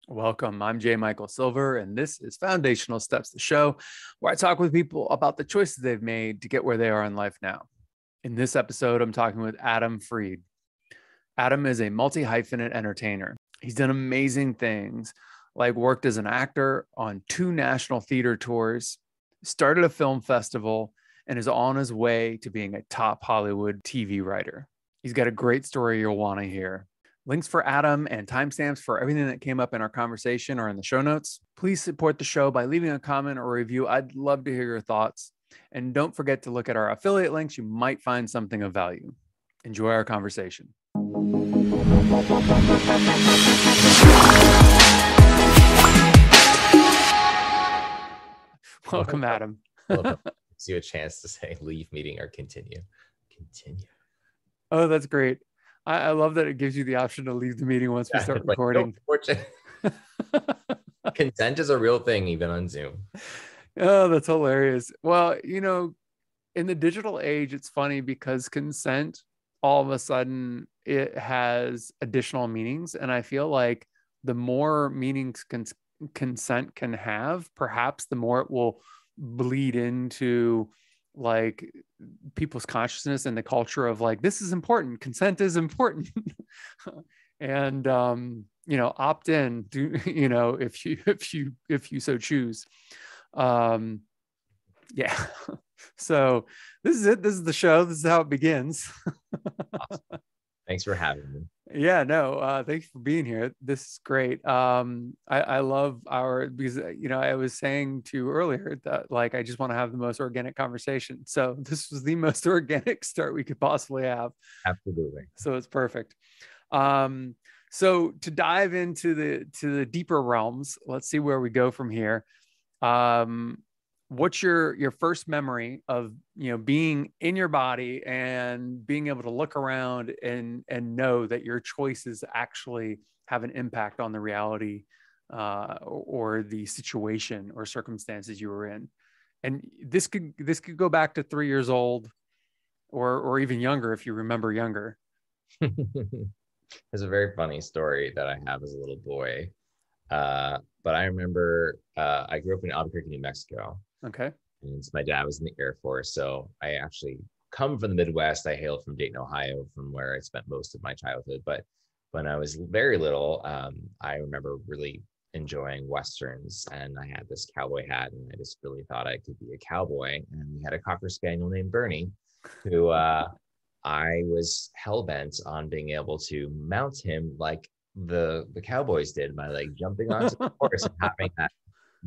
Welcome. I'm J. Michael Silver, and this is Foundational Steps, the show where I talk with people about the choices they've made to get where they are in life now. In this episode, I'm talking with Adam Freed. Adam is a multi-hyphenate entertainer. He's done amazing things, like worked as an actor on 2 national theater tours, started a film festival, and is on his way to being a top Hollywood TV writer. He's got a great story you'll want to hear. Links for Adam and timestamps for everything that came up in our conversation are in the show notes. Please support the show by leaving a comment or review. I'd love to hear your thoughts. And don't forget to look at our affiliate links. You might find something of value. Enjoy our conversation. Welcome, Adam. Gives you a chance to say leave meeting or continue. Continue. Oh, that's great. I love that it gives you the option to leave the meeting once we start recording. Consent is a real thing, even on Zoom. Oh, that's hilarious. Well, you know, in the digital age, it's funny because consent, all of a sudden, it has additional meanings. And I feel like the more meanings consent can have, perhaps the more it will bleed into like people's consciousness and the culture of like, this is important. Consent is important. And, opt in, do, if you so choose. Yeah. So this is it. This is the show. This is how it begins. Awesome. Thanks for having me. Yeah, no, thanks for being here. This is great. I love because, I was saying to you earlier that like, I just want to have the most organic conversation. So this was the most organic start we could possibly have. Absolutely. So it's perfect. So to dive into the deeper realms, let's see where we go from here. What's your first memory of, being in your body and being able to look around and know that your choices actually have an impact on the reality or the situation or circumstances you were in? And this could go back to 3 years old or even younger, if you remember younger. There's a very funny story that I have as a little boy. But I remember I grew up in Albuquerque, New Mexico. Okay. And my dad was in the Air Force. So I actually come from the Midwest. I hail from Dayton, Ohio, from where I spent most of my childhood. But when I was very little, I remember really enjoying Westerns. And I had this cowboy hat, and I just really thought I could be a cowboy. And we had a Cocker Spaniel named Bernie, who I was hell-bent on being able to mount him like the cowboys did by like jumping onto the horse and having that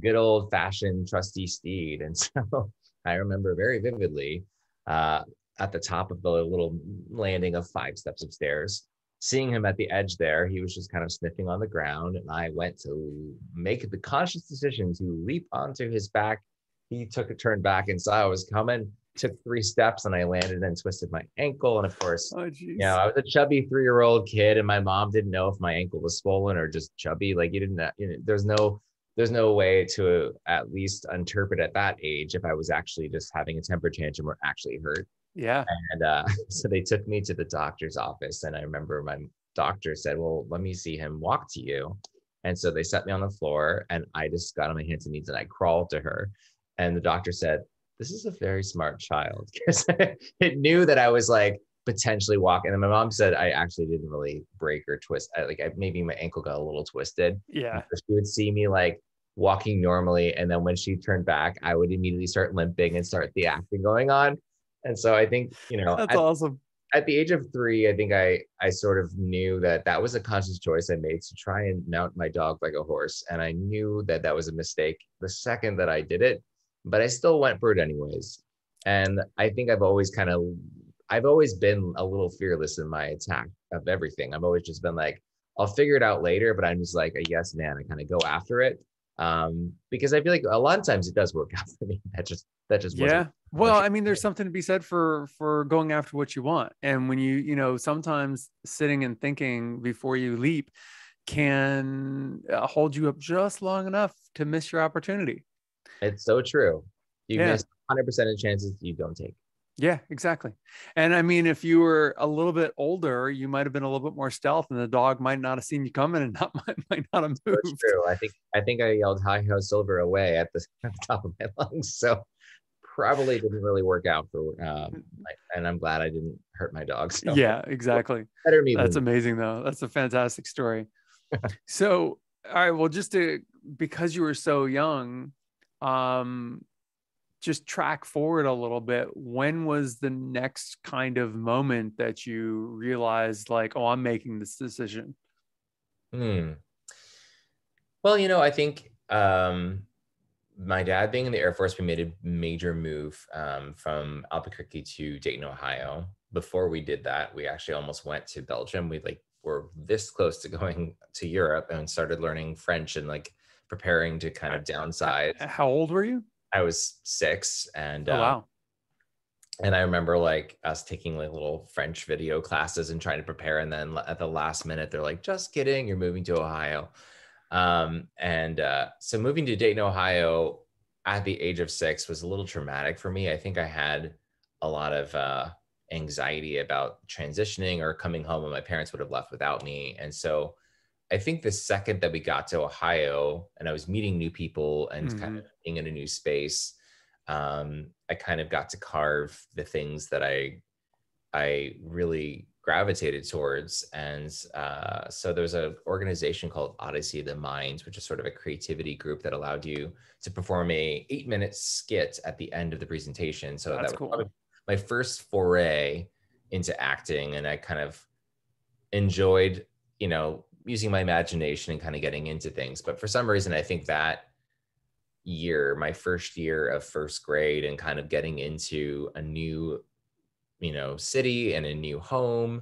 good old-fashioned trusty steed. And so I remember very vividly at the top of the little landing of 5 steps of stairs, seeing him at the edge there. He was just kind of sniffing on the ground, and I went to make the conscious decision to leap onto his back. He took a turn back and saw I was coming, took 3 steps, and I landed and twisted my ankle. And of course, I was a chubby 3-year-old kid, and my mom didn't know if my ankle was swollen or just chubby. Like there's no way to at least interpret at that age if I was actually just having a temper tantrum or actually hurt. Yeah. And so they took me to the doctor's office, and I remember my doctor said, well, let me see him walk to you. And so they set me on the floor, and I just got on my hands and knees and I crawled to her. And the doctor said, this is a very smart child, because it knew that I was like potentially walking. And my mom said I actually didn't really break or twist. Maybe my ankle got a little twisted. Yeah. She would see me like walking normally, and then when she turned back, I would immediately start limping and start the acting going on. And so I think, that's awesome. At the age of 3, I think I sort of knew that was a conscious choice I made to try and mount my dog like a horse. And I knew that was a mistake the second that I did it, but I still went for it anyways. And I think I've always been a little fearless in my attack of everything. I've always just been like, I'll figure it out later, but I'm just like a yes man. I kind of go after it. Because I feel like a lot of times it does work out for me. That just yeah. Well, I mean, there's something to be said for going after what you want. And when you sometimes sitting and thinking before you leap can hold you up just long enough to miss your opportunity. It's so true. You miss 100% of chances you don't take. Yeah, exactly. And I mean, if you were a little bit older, you might have been a little bit more stealth, and the dog might not have seen you coming and might not have So moved. true. I think I yelled "Hi Ho Silver" away at the top of my lungs. So probably didn't really work out for and I'm glad I didn't hurt my dog. So Yeah, exactly. better me That's than amazing, though. That's a fantastic story. So, all right, well, because you were so young, um, just track forward a little bit. When was the next kind of moment that you realized, like, oh, I'm making this decision? me. Well, I think my dad being in the Air Force, we made a major move from Albuquerque to Dayton, Ohio. Before we did that, we actually almost went to Belgium. We like were this close to going to Europe and started learning French and like preparing to kind of downsize. How old were you? I was 6, Oh, wow. and I remember like us taking like little French video classes and trying to prepare, and then at the last minute they're like, "Just kidding, you're moving to Ohio." And so moving to Dayton, Ohio at the age of 6 was a little traumatic for me. I think I had a lot of anxiety about transitioning or coming home, and my parents would have left without me. And so I think the second that we got to Ohio and I was meeting new people and kind Hmm. of being in a new space, I kind of got to carve the things that I really gravitated towards. And so there's an organization called Odyssey of the Mind, which is sort of a creativity group that allowed you to perform a 8-minute skit at the end of the presentation. So that That's was cool. probably my first foray into acting. And I kind of enjoyed, using my imagination and kind of getting into things. But for some reason, I think that year, my first year of first grade and kind of getting into a new city and a new home,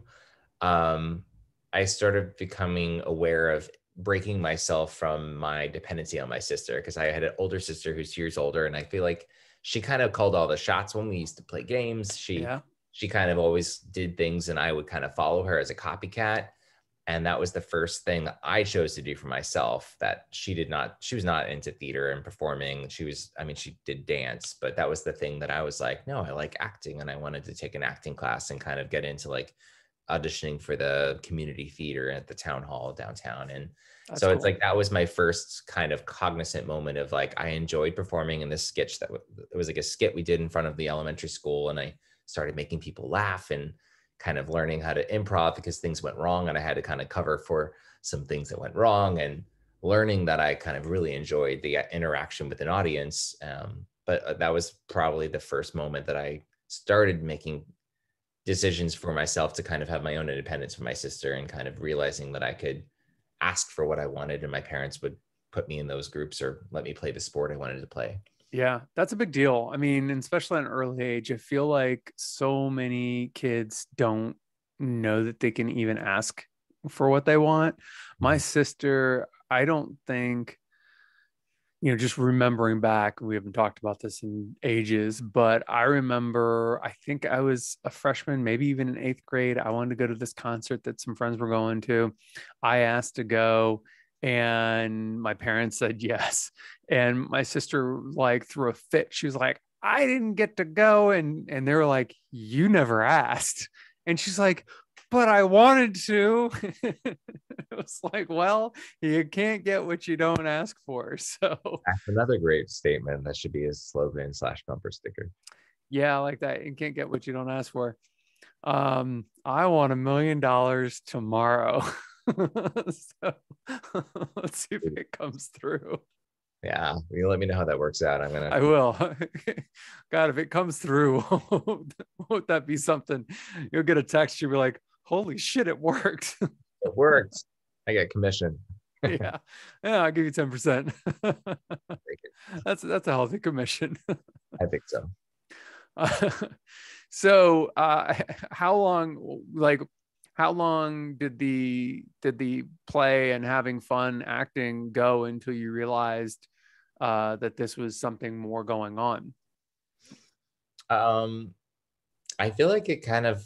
um, I started becoming aware of breaking myself from my dependency on my sister, because I had an older sister who's 2 years older, and I feel like she kind of called all the shots when we used to play games. Yeah, She kind of always did things, and I would kind of follow her as a copycat. And that was the first thing that I chose to do for myself, that she was not into theater and performing. She did dance, but that was the thing that I was like, no, I like acting. And I wanted to take an acting class and kind of get into like auditioning for the community theater at the town hall downtown. And that's so it's cool. like, that was my first kind of cognizant moment of like, I enjoyed performing in this sketch it was like a skit we did in front of the elementary school. And I started making people laugh and kind of learning how to improv because things went wrong and I had to kind of cover for some things that went wrong, and learning that I kind of really enjoyed the interaction with an audience. But that was probably the first moment that I started making decisions for myself to kind of have my own independence from my sister, and kind of realizing that I could ask for what I wanted and my parents would put me in those groups or let me play the sport I wanted to play. Yeah, that's a big deal. I mean, especially at an early age, I feel like so many kids don't know that they can even ask for what they want. My Mhm. sister, I don't think, just remembering back, we haven't talked about this in ages, but I remember, I think I was a freshman, maybe even in 8th grade. I wanted to go to this concert that some friends were going to. I asked to go, and my parents said yes. And my sister like threw a fit. She was like, I didn't get to go. And they were like, you never asked. And she's like, but I wanted to. It was like, well, you can't get what you don't ask for. So, That's another great statement that should be a slogan slash bumper sticker. yeah, I like that. You can't get what you don't ask for. I want $1 million tomorrow. So let's see if it comes through. Yeah, you let me know how that works out. I'm gonna. I will. God, if it comes through, won't that be something? You'll get a text, you'll be like, holy shit, it worked. It worked. I get commission. Yeah. Yeah, I'll give you 10%. That's a healthy commission. I think so. Uh, so how long did the play and having fun acting go until you realized that this was something more going on? Um, I feel like it kind of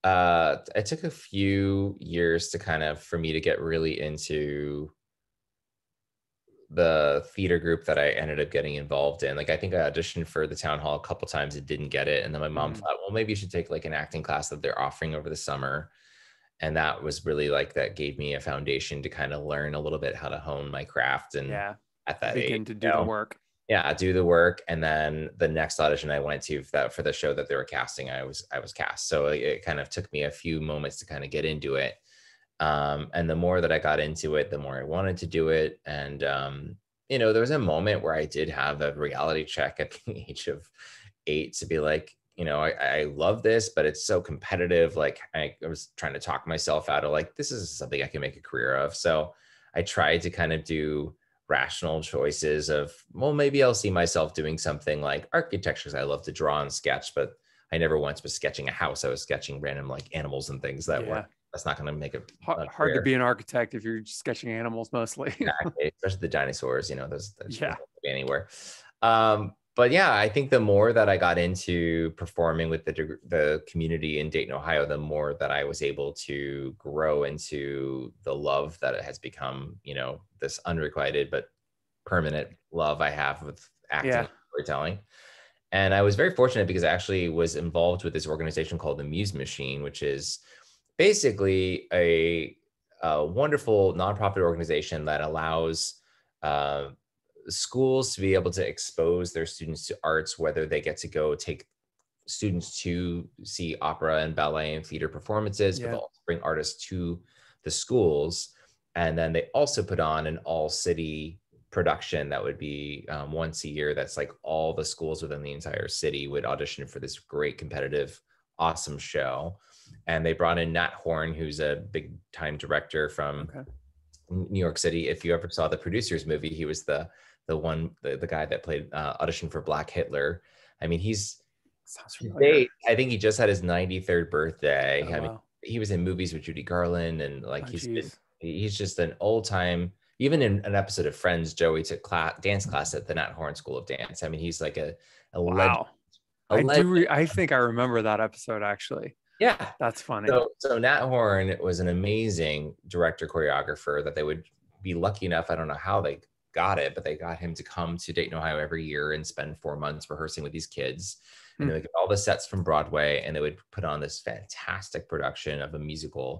it took a few years to kind of for me to get really into the theater group that I ended up getting involved in. Like, I think I auditioned for the town hall a couple times and didn't get it. And then my mom thought, well, maybe you should take like an acting class that they're offering over the summer. And that was really like, that gave me a foundation to kind of learn a little bit how to hone my craft. And at that age, begin to do the work. Yeah, do the work. And then the next audition I went to for the show that they were casting, I was cast. So it kind of took me a few moments to kind of get into it. And the more that I got into it, the more I wanted to do it. And, there was a moment where I did have a reality check at the age of 8 to be like, I love this, but it's so competitive. Like I was trying to talk myself out of like, this is something I can make a career of. So I tried to kind of do rational choices of, well, maybe I'll see myself doing something like architecture, because I love to draw and sketch, but I never once was sketching a house. I was sketching random like animals and things that weren't, that's not going to make it hard to be an architect if you're just sketching animals mostly. Exactly. Especially the dinosaurs, those anywhere. But yeah, I think the more that I got into performing with the community in Dayton, Ohio, the more that I was able to grow into the love that it has become, this unrequited but permanent love I have with acting and storytelling. And I was very fortunate because I actually was involved with this organization called the Muse Machine, which is basically a wonderful nonprofit organization that allows schools to be able to expose their students to arts, whether they get to go take students to see opera and ballet and theater performances, but they'll also bring artists to the schools. And then they also put on an all-city production that would be once a year. That's like all the schools within the entire city would audition for this great competitive, awesome show. And they brought in Nat Horn, who's a big time director from New York City. If you ever saw the Producers movie, he was the guy that played Audition for Black Hitler. I mean, I think he just had his 93rd birthday. I mean, he was in movies with Judy Garland, and like he's just an old time. Even in an episode of Friends, Joey took dance class at the Nat Horn School of Dance. I mean, he's like a legend. I think I remember that episode actually. Yeah, that's funny. So Nat Horn was an amazing director choreographer that they would be lucky enough. I don't know how they got it, but they got him to come to Dayton, Ohio every year and spend 4 months rehearsing with these kids. And they would get all the sets from Broadway, and they would put on this fantastic production of a musical.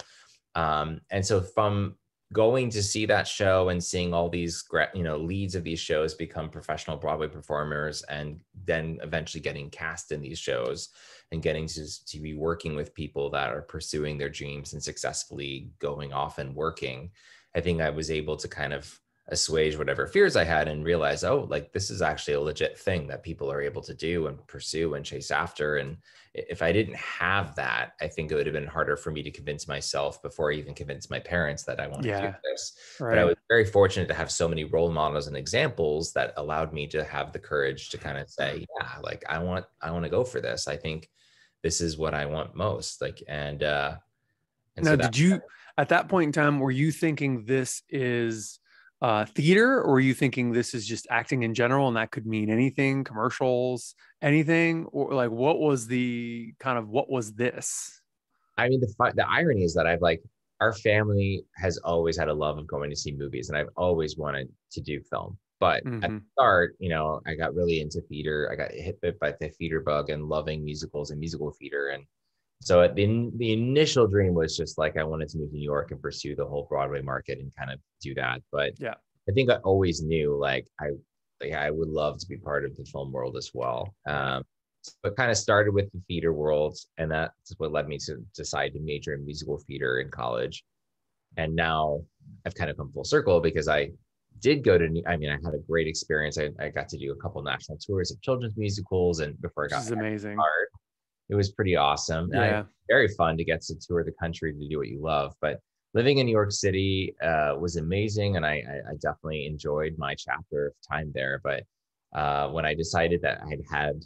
And so from going to see that show and seeing all these, leads of these shows become professional Broadway performers, and then eventually getting cast in these shows and getting to be working with people that are pursuing their dreams and successfully going off and working, I think I was able to kind of assuage whatever fears I had and realize, oh, like this is actually a legit thing that people are able to do and pursue and chase after. And if I didn't have that, I think it would have been harder for me to convince myself before I even convinced my parents that I wanted to do this. But I was very fortunate to have so many role models and examples that allowed me to have the courage to kind of say, yeah, like I want to go for this. I think this is what I want most. Like, and now, so did you, at that point in time, were you thinking this is theater, or were you thinking this is just acting in general, and that could mean anything, commercials, anything, or like what was this? I mean, the irony is that our family has always had a love of going to see movies, and I've always wanted to do film. But at the start, I got really into theater. I got hit by the theater bug and loving musicals and musical theater. And so the initial dream was just like, I wanted to move to New York and pursue the whole Broadway market and kind of do that. But yeah, I think I always knew I would love to be part of the film world as well. So it kind of started with the theater world, and that's what led me to decide to major in musical theater in college. And now I've kind of come full circle because I did go to, I had a great experience. I got to do a couple national tours of children's musicals, and before I got amazing. It was pretty awesome. Yeah. Very fun to get to tour the country to do what you love. But living in New York City was amazing. And I definitely enjoyed my chapter of time there. But when I decided that I had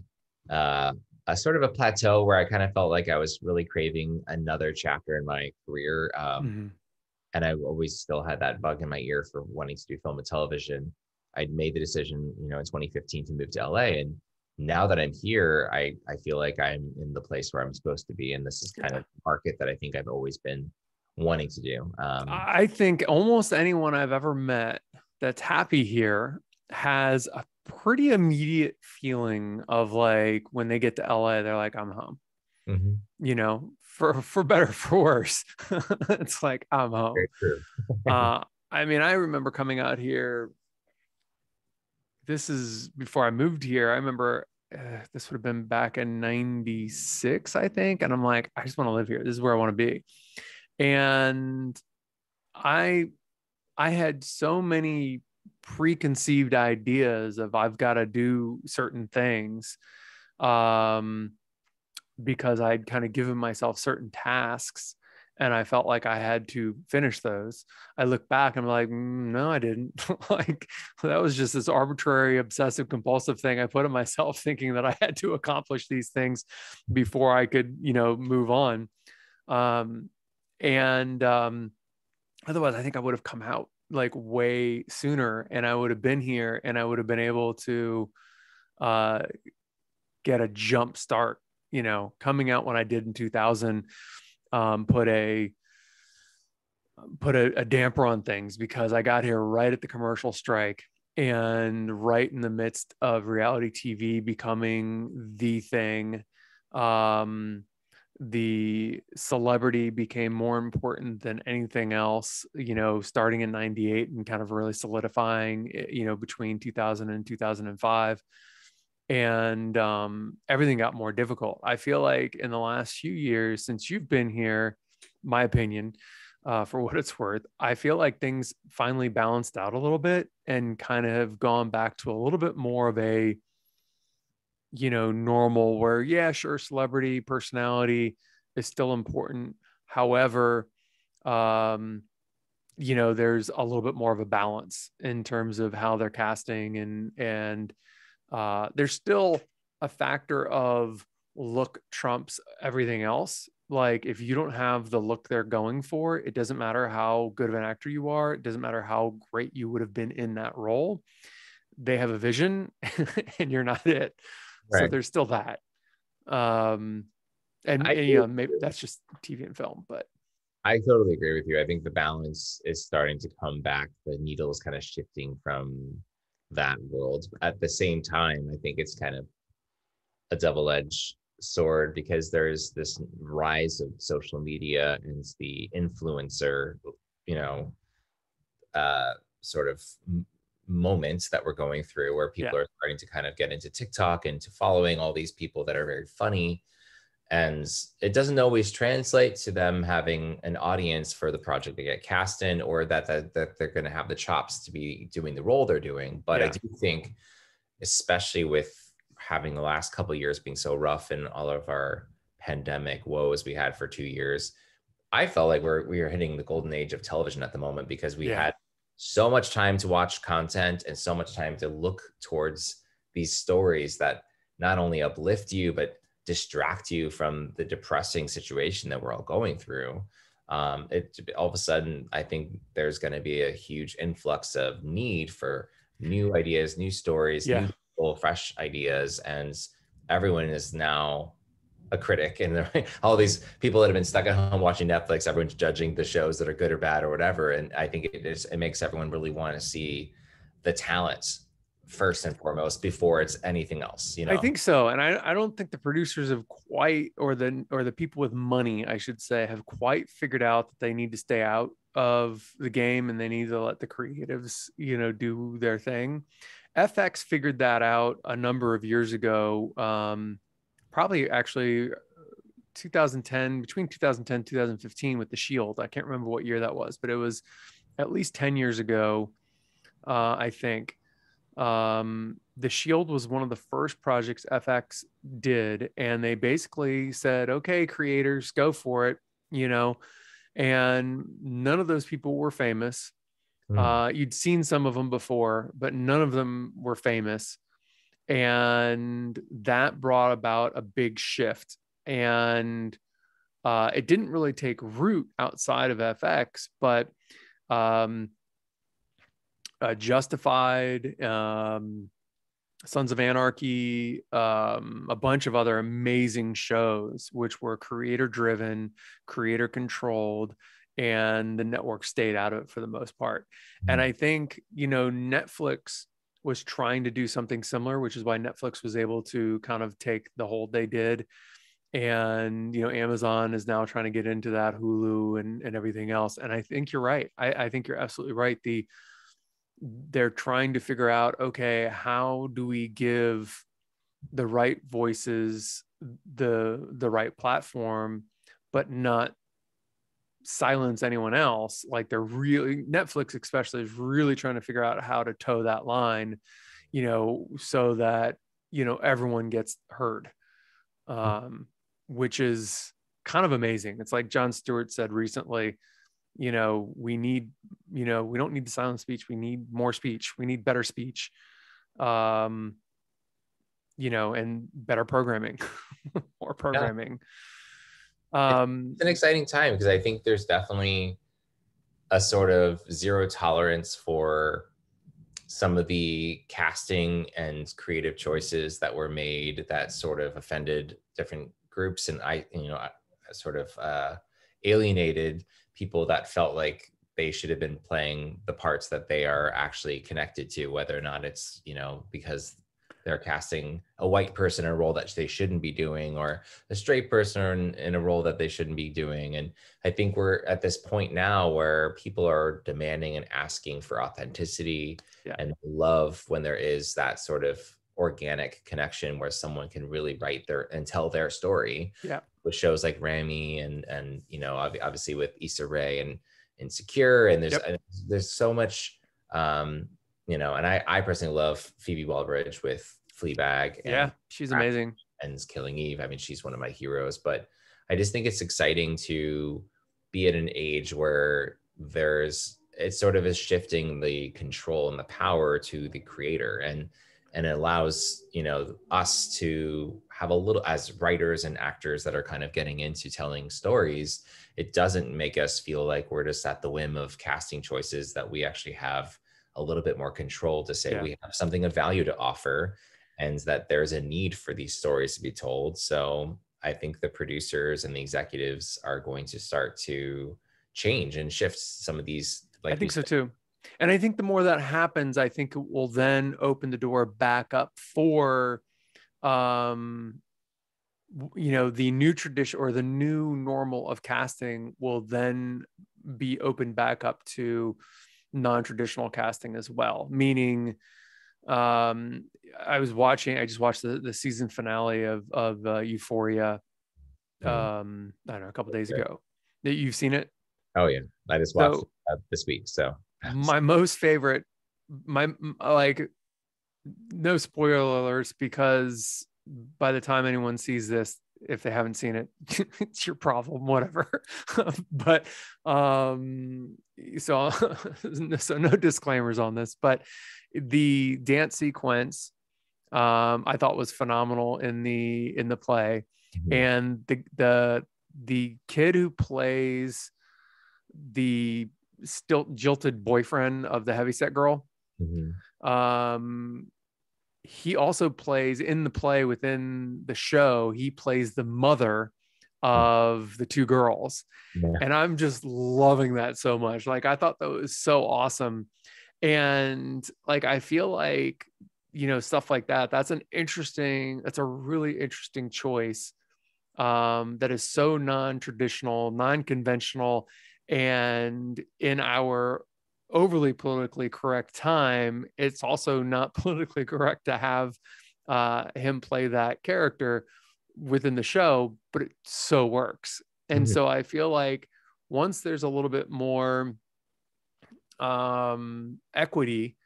a sort of a plateau where I kind of felt like I was really craving another chapter in my career. And I always still had that bug in my ear for wanting to do film and television. I'd made the decision, in 2015 to move to LA. And now that I'm here, I feel like I'm in the place where I'm supposed to be. And this is kind of the market that I think I've always been wanting to do. I think almost anyone I've ever met that's happy here has a pretty immediate feeling of like when they get to LA, they're like, I'm home. You know, for better, for worse. It's like, I'm home. Very true. I mean, I remember coming out here. This is before I moved here. I remember this would have been back in 96, I think. And I'm like, I just want to live here. This is where I want to be. And I I had so many preconceived ideas of I've got to do certain things. Um, because I'd kind of given myself certain tasks and I felt like I had to finish those. I look back and I'm like, no, I didn't. Like that was just this arbitrary, obsessive, compulsive thing I put on myself, thinking that I had to accomplish these things before I could, you know, move on. Um, and otherwise, I think I would have come out like way sooner, and I would have been here, and I would have been able to uh, get a jump start. You know, coming out when I did in 2000, put a damper on things because I got here right at the commercial strike and right in the midst of reality TV becoming the thing. The celebrity became more important than anything else, you know, starting in 98 and kind of really solidifying, you know, between 2000 and 2005. And everything got more difficult. I feel like in the last few years since you've been here, my opinion, for what it's worth, I feel like things finally balanced out a little bit and kind of have gone back to a little bit more of a, you know, normal where, yeah, sure, celebrity personality is still important. However, um, you know, there's a little bit more of a balance in terms of how they're casting and there's still a factor of look trumps everything else. Like if you don't have the look they're going for, it doesn't matter how good of an actor you are. It doesn't matter how great you would have been in that role. They have a vision and you're not it. So Right. there's still that. Um, I and you know, maybe that's just TV and film, but I totally agree with you. I think the balance is starting to come back. The needle is kind of shifting from that world. At the same time, I think it's kind of a double-edged sword because there's this rise of social media and the influencer, you know, sort of moments that we're going through where yeah, people are starting to kind of get into TikTok and to following all these people that are very funny. And it doesn't always translate to them having an audience for the project they get cast in, or that they're going to have the chops to be doing the role they're doing. But I yeah, do think, especially with having the last couple of years being so rough and all of our pandemic woes we had for 2 years, I felt like we are hitting the golden age of television at the moment because we yeah, had so much time to watch content and so much time to look towards these stories that not only uplift you, but distract you from the depressing situation that we're all going through. All of a sudden, I think there's going to be a huge influx of need for new ideas, new stories, yeah. new people, fresh ideas, and everyone is now a critic, and all these people that have been stuck at home watching Netflix, everyone's judging the shows that are good or bad or whatever. And I think it makes everyone really want to see the talent first and foremost before it's anything else, you I know? think so, and I don't think the producers have quite, or the people with money, I should say, have quite figured out that they need to stay out of the game and they need to let the creatives, you know, do their thing. FX figured that out a number of years ago, probably actually 2010, between 2010 2015 with The Shield. I can't remember what year that was, but it was at least 10 years ago, I think. The Shield was one of the first projects FX did, and they basically said, okay, creators, go for it, you know, and none of those people were famous. Hmm. You'd seen some of them before, but none of them were famous. And that brought about a big shift. And it didn't really take root outside of FX, but um, Justified, Sons of Anarchy, a bunch of other amazing shows, which were creator driven, creator controlled, and the network stayed out of it for the most part. And I think, Netflix was trying to do something similar, which is why Netflix was able to kind of take the hold they did. And, Amazon is now trying to get into that, Hulu and everything else. And I think you're right. I think you're absolutely right. They're trying to figure out, okay, how do we give the right voices the right platform, but not silence anyone else. Like Netflix especially is really trying to figure out how to toe that line, so that, everyone gets heard, which is kind of amazing. It's like Jon Stewart said recently, we don't need the silent speech. We need more speech. We need better speech, and better programming, more programming. It's an exciting time because I think there's definitely a sort of zero tolerance for some of the casting and creative choices that were made that sort of offended different groups, and sort of alienated people that felt like they should have been playing the parts that they are actually connected to, whether or not it's, because they're casting a white person in a role that they shouldn't be doing, or a straight person in a role that they shouldn't be doing. And I think we're at this point now where people are demanding and asking for authenticity and love when there is that sort of organic connection where someone can really write and tell their story. Yeah. With shows like Rami and obviously with Issa Rae and Insecure, and there's so much, and I personally love Phoebe Waller-Bridge with Fleabag. And she's amazing. And Killing Eve. I mean, she's one of my heroes, but I just think it's exciting to be at an age where it sort of is shifting the control and the power to the creator, and it allows, us to have a little, as writers and actors that are kind of getting into telling stories, it doesn't make us feel like we're just at the whim of casting choices, that we actually have a little bit more control to say we have something of value to offer, and that there's a need for these stories to be told. So I think the producers and the executives are going to start to change and shift some of these. I think so too. And I think the more that happens, I think it will then open the door back up for, the new tradition or the new normal of casting will then be opened back up to non-traditional casting as well. Meaning, I just watched the season finale of Euphoria, I don't know, a couple days ago. You've seen it? Oh yeah, I just watched it this week. So my most favorite, no spoiler alerts, because by the time anyone sees this, if they haven't seen it, it's your problem, whatever. But so no disclaimers on this, but the dance sequence I thought was phenomenal in the play. And the kid who plays the still jilted boyfriend of the heavyset girl, he also plays in the play, within the show, he plays the mother of the two girls. And I'm just loving that so much. Like, I thought that was so awesome. And like, I feel like, stuff like that's a really interesting choice, that is so non-traditional, non-conventional. And in our overly politically correct time, it's also not politically correct to have him play that character within the show, but it so works. And so I feel like once there's a little bit more equity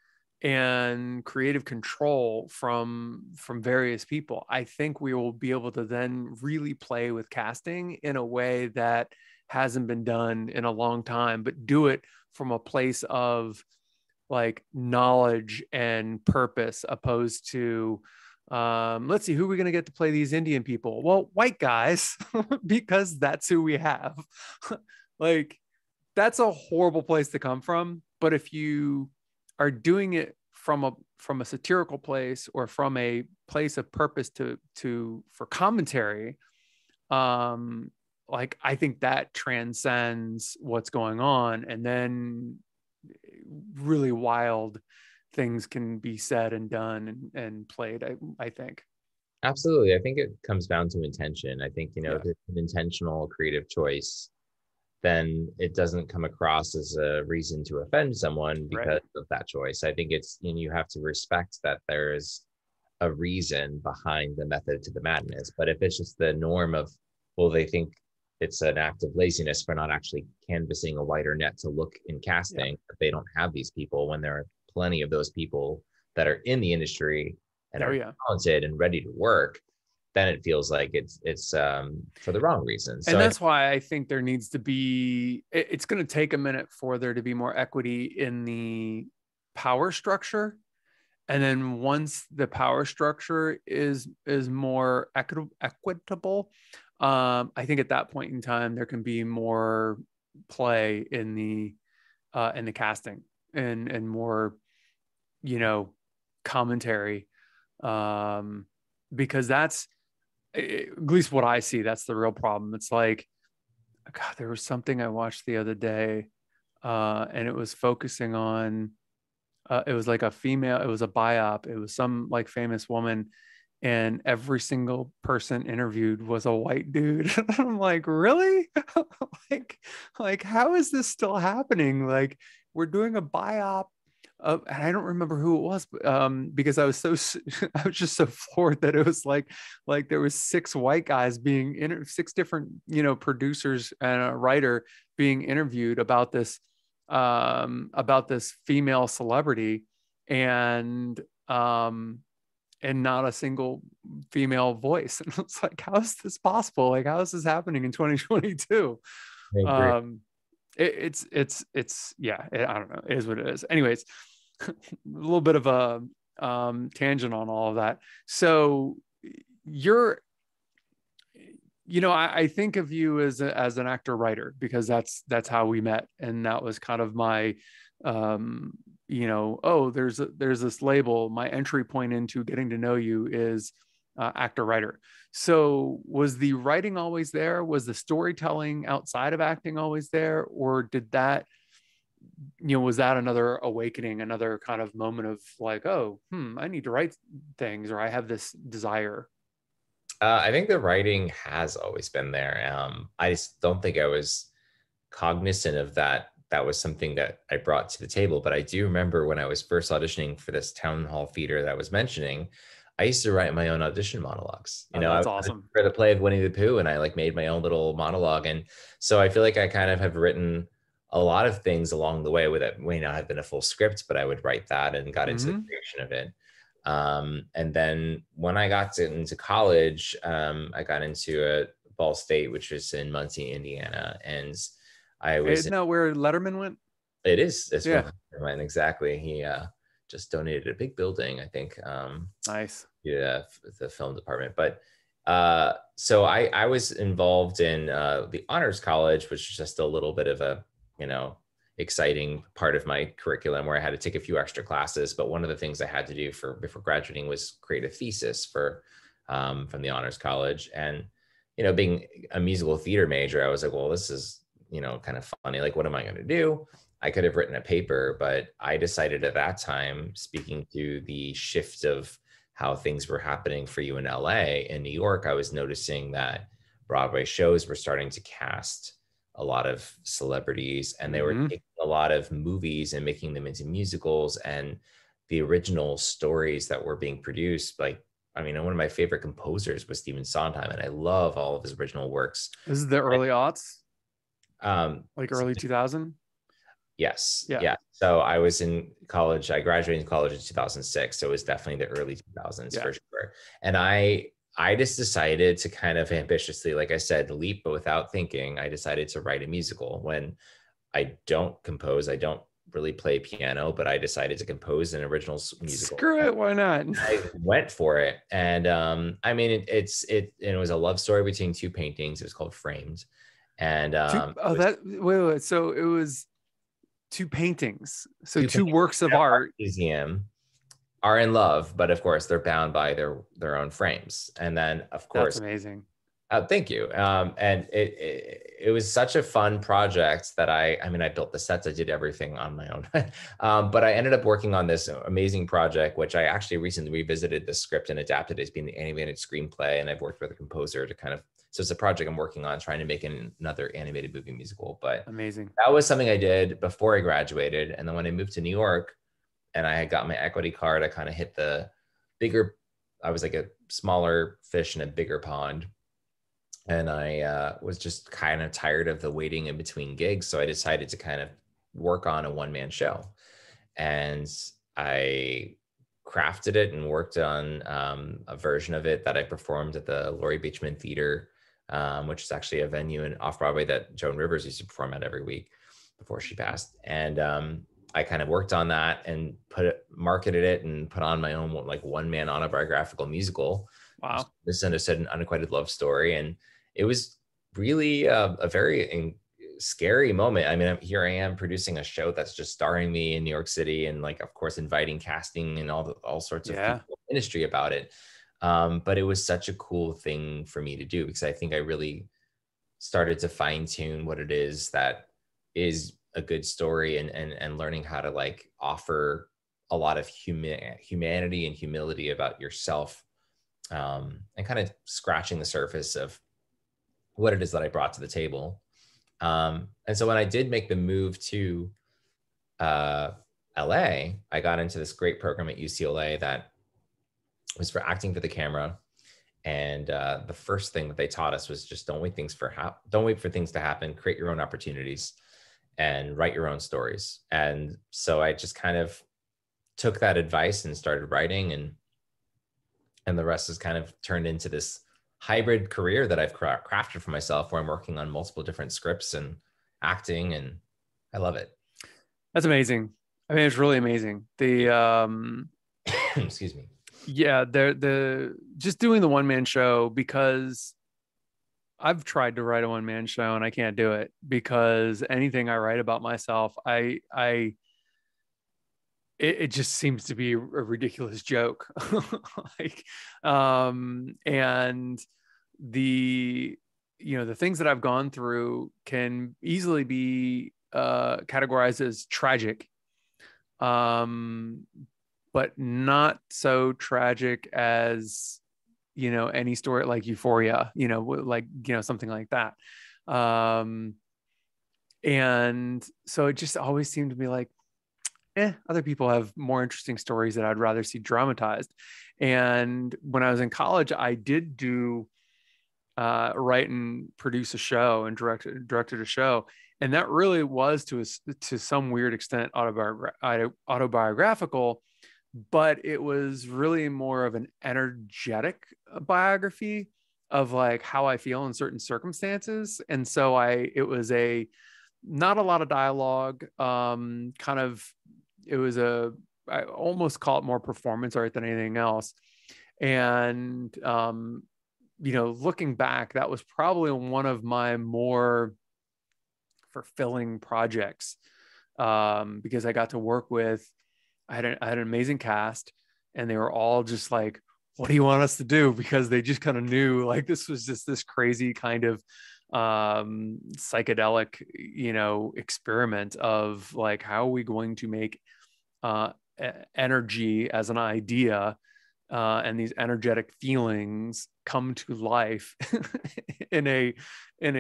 and creative control from various people, I think we will be able to then really play with casting in a way that hasn't been done in a long time, but do it from a place of like knowledge and purpose, opposed to let's see, who are we going to get to play these Indian people? Well, white guys, because that's who we have. Like, that's a horrible place to come from. But if you are doing it from a satirical place, or from a place of purpose for commentary, like, I think that transcends what's going on, and then really wild things can be said and done and played. I think. Absolutely. I think it comes down to intention. I think, Yeah. if it's an intentional creative choice, then it doesn't come across as a reason to offend someone Right. because of that choice. I think it's, you have to respect that there is a reason behind the method to the madness. But if it's just the norm of, well, they think it's an act of laziness for not actually canvassing a wider net to look in Yeah. casting, but they don't have these people when there are plenty of those people that are in the industry and Oh are yeah. talented and ready to work, then it feels like it's for the wrong reasons. And So that's why I think there needs to be, it's going to take a minute for there to be more equity in the power structure. And then once the power structure is more equitable, I think at that point in time there can be more play in the casting and more, commentary, um, because that's at least what I see. That's the real problem. It's like, God, there was something I watched the other day, and it was focusing on. It was like a female. It was a biop. It was some like famous woman, and every single person interviewed was a white dude. I'm like, really? like, how is this still happening? Like, we're doing a biop. And I don't remember who it was, because I was I was just so floored that it was like there was six white guys being six different producers and a writer being interviewed about this female celebrity, and not a single female voice. And it's like, how is this possible? Like, how is this happening in 2022? I agree. It's yeah, I don't know, it is what it is. Anyways, a little bit of a tangent on all of that. So you're, I think of you as an actor writer, because that's how we met, and that was kind of my, oh, there's this label. My entry point into getting to know you is actor writer. So was the writing always there? Was the storytelling outside of acting always there, or did that, was that another awakening, another kind of moment of like, oh, I need to write things, or I have this desire? I think the writing has always been there. I just don't think I was cognizant of that. That was something that I brought to the table. But I do remember when I was first auditioning for this town hall theater that I was mentioning, I used to write my own audition monologues. Oh, I that's was awesome. for the play of Winnie the Pooh, and I like made my own little monologue. And so I feel like I kind of have written a lot of things along the way with it. May not have been a full script, but I would write that and got into the Mm-hmm. creation of it. And then when I got into college, I got into a Ball State, which is in Muncie, Indiana, and I was. Isn't that where Letterman went? It is. It's Yeah. where mine exactly. He just donated a big building, I think. Nice. Yeah, the film department. But so I was involved in the honors college, which is just a little bit of a exciting part of my curriculum where I had to take a few extra classes. But one of the things I had to do before graduating was create a thesis for from the honors college. And being a musical theater major, I was like, well, this is kind of funny. Like, what am I going to do? I could have written a paper, but I decided at that time, speaking to the shift of how things were happening for you in LA. In New York, I was noticing that Broadway shows were starting to cast a lot of celebrities, and they were Mm-hmm. taking a lot of movies and making them into musicals. And the original stories that were being produced, like, I mean, one of my favorite composers was Stephen Sondheim, and I love all of his original works. This is the early aughts, Um, like early 2000. yes, Yeah. yeah. So I was in college. I graduated in college in 2006, so it was definitely the early 2000s Yeah. for sure. And I just decided to kind of ambitiously, like I said, leap, but without thinking, I decided to write a musical. When I don't compose, I don't really play piano, but I decided to compose an original musical. Screw it. Why not? I went for it. And I mean, it was a love story between two paintings. It was called Framed. And Wait. So it was two paintings. So two two paintings works of in an art art. museum are in love, but of course they're bound by their own frames. And then of That's course amazing. Thank you. And it was such a fun project that I mean, I built the sets, I did everything on my own. But I ended up working on this amazing project, which I actually recently revisited the script and adapted it as being the animated screenplay. And I've worked with a composer to kind of, so it's a project I'm working on trying to make another animated movie musical. But Amazing. that was something I did before I graduated. And then when I moved to New York and I had got my equity card, I kind of hit the bigger, I was like a smaller fish in a bigger pond. And I was just kind of tired of the waiting in between gigs. So I decided to kind of work on a one-man show. And I crafted it and worked on a version of it that I performed at the Laurie Beachman Theater, which is actually a venue in off-Broadway that Joan Rivers used to perform at every week before she passed. And I kind of worked on that and marketed it and put on my own like one-man autobiographical musical. Wow. Misunderstood and unacquainted love story. And it was really a very scary moment. I mean, here I am producing a show that's just starring me in New York City, and like, of course, inviting casting and all sorts of people in the industry about it. But it was such a cool thing for me to do, because I think I really started to fine tune what it is that is a good story, and learning how to like offer a lot of humanity and humility about yourself, and kind of scratching the surface of what it is that I brought to the table. And so when I did make the move to LA, I got into this great program at UCLA that was for acting for the camera. And the first thing that they taught us was just don't wait for things to happen, create your own opportunities and write your own stories. And so I just kind of took that advice and started writing, and the rest has kind of turned into this hybrid career that I've crafted for myself, where I'm working on multiple different scripts and acting, and I love it. That's amazing. I mean, it's really amazing. The excuse me. Yeah, the just doing the one-man show, because I've tried to write a one-man show and I can't do it, because anything I write about myself, it just seems to be a ridiculous joke. Like, and the the things that I've gone through can easily be categorized as tragic, but not so tragic as any story like Euphoria, like something like that. And so it just always seemed to be like, other people have more interesting stories that I'd rather see dramatized. And when I was in college, I did do write and produce a show and directed a show, and that really was to some weird extent autobiographical, but it was really more of an energetic biography of like how I feel in certain circumstances. And so it was not a lot of dialogue, it was I almost call it more performance art than anything else. And looking back, that was probably one of my more fulfilling projects, because I got to work with, I had an amazing cast, and they were all just like, what do you want us to do? Because they just kind of knew like this was just this crazy kind of psychedelic, experiment of like, how are we going to make energy as an idea, and these energetic feelings come to life in a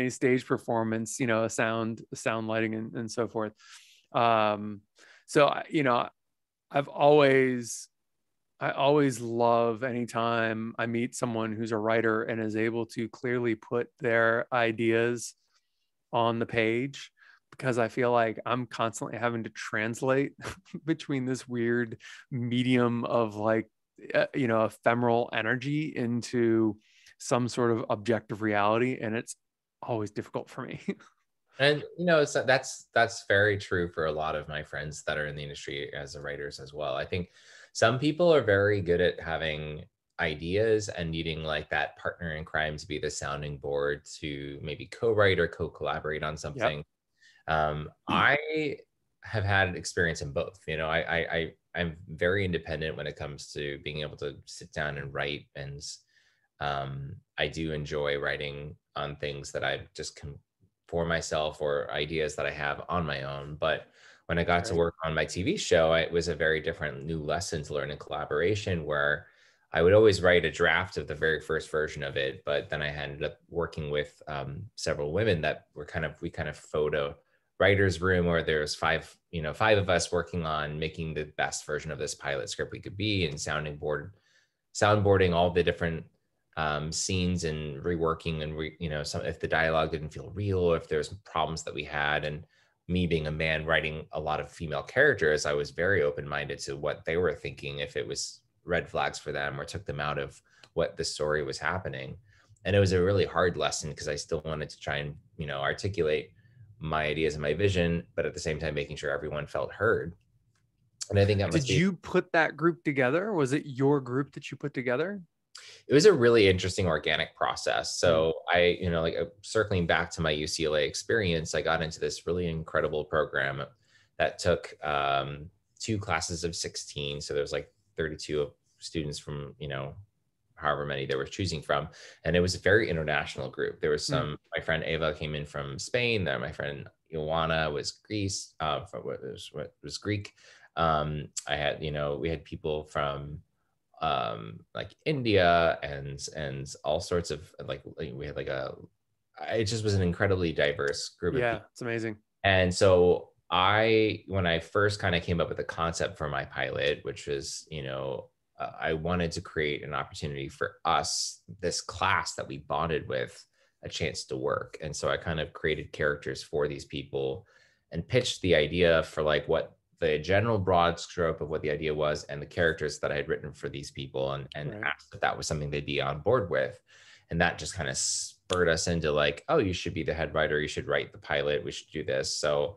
stage performance, a sound lighting, and so forth. So I always love anytime I meet someone who's a writer and is able to clearly put their ideas on the page, because I feel like I'm constantly having to translate between this weird medium of like, ephemeral energy into some sort of objective reality. And it's always difficult for me. And that's very true for a lot of my friends that are in the industry as writers as well. I think some people are very good at having ideas and needing like that partner in crime to be the sounding board to maybe co-write or co-collaborate on something. Yep. I have had experience in both. I'm very independent when it comes to being able to sit down and write, and I do enjoy writing on things that I just can for myself or ideas that I have on my own. But when I got to work on my TV show, it was a very different new lesson to learn in collaboration, where I would always write a draft of the very first version of it, but then I ended up working with several women that were we kind of photo writer's room where there's five of us working on making the best version of this pilot script we could be, and soundboarding all the different scenes and reworking and some, if the dialogue didn't feel real or if there's problems that we had. And me being a man writing a lot of female characters, I was very open-minded to what they were thinking, if it was red flags for them or took them out of what the story was happening. And it was a really hard lesson because I still wanted to try and articulate my ideas and my vision, but at the same time making sure everyone felt heard. And I think that Did you put that group together? Was it your group that you put together? It was a really interesting organic process. So I, circling back to my UCLA experience, I got into this really incredible program that took 2 classes of 16. So there's like 32 students from, however many they were choosing from. And it was a very international group. There was my friend Ava came in from Spain. Then my friend Ioana was Greece, was Greek. I had, we had people from like India and all sorts of we had it just was an incredibly diverse group of people. It's amazing. And so when I first kind of came up with the concept for my pilot, which was, I wanted to create an opportunity for us, this class that we bonded with, a chance to work. And so I kind of created characters for these people and pitched the idea for what the general broad stroke of what the idea was and the characters that I had written for these people, and asked if that was something they'd be on board with. And that just kind of spurred us into oh, you should be the head writer. You should write the pilot. We should do this. So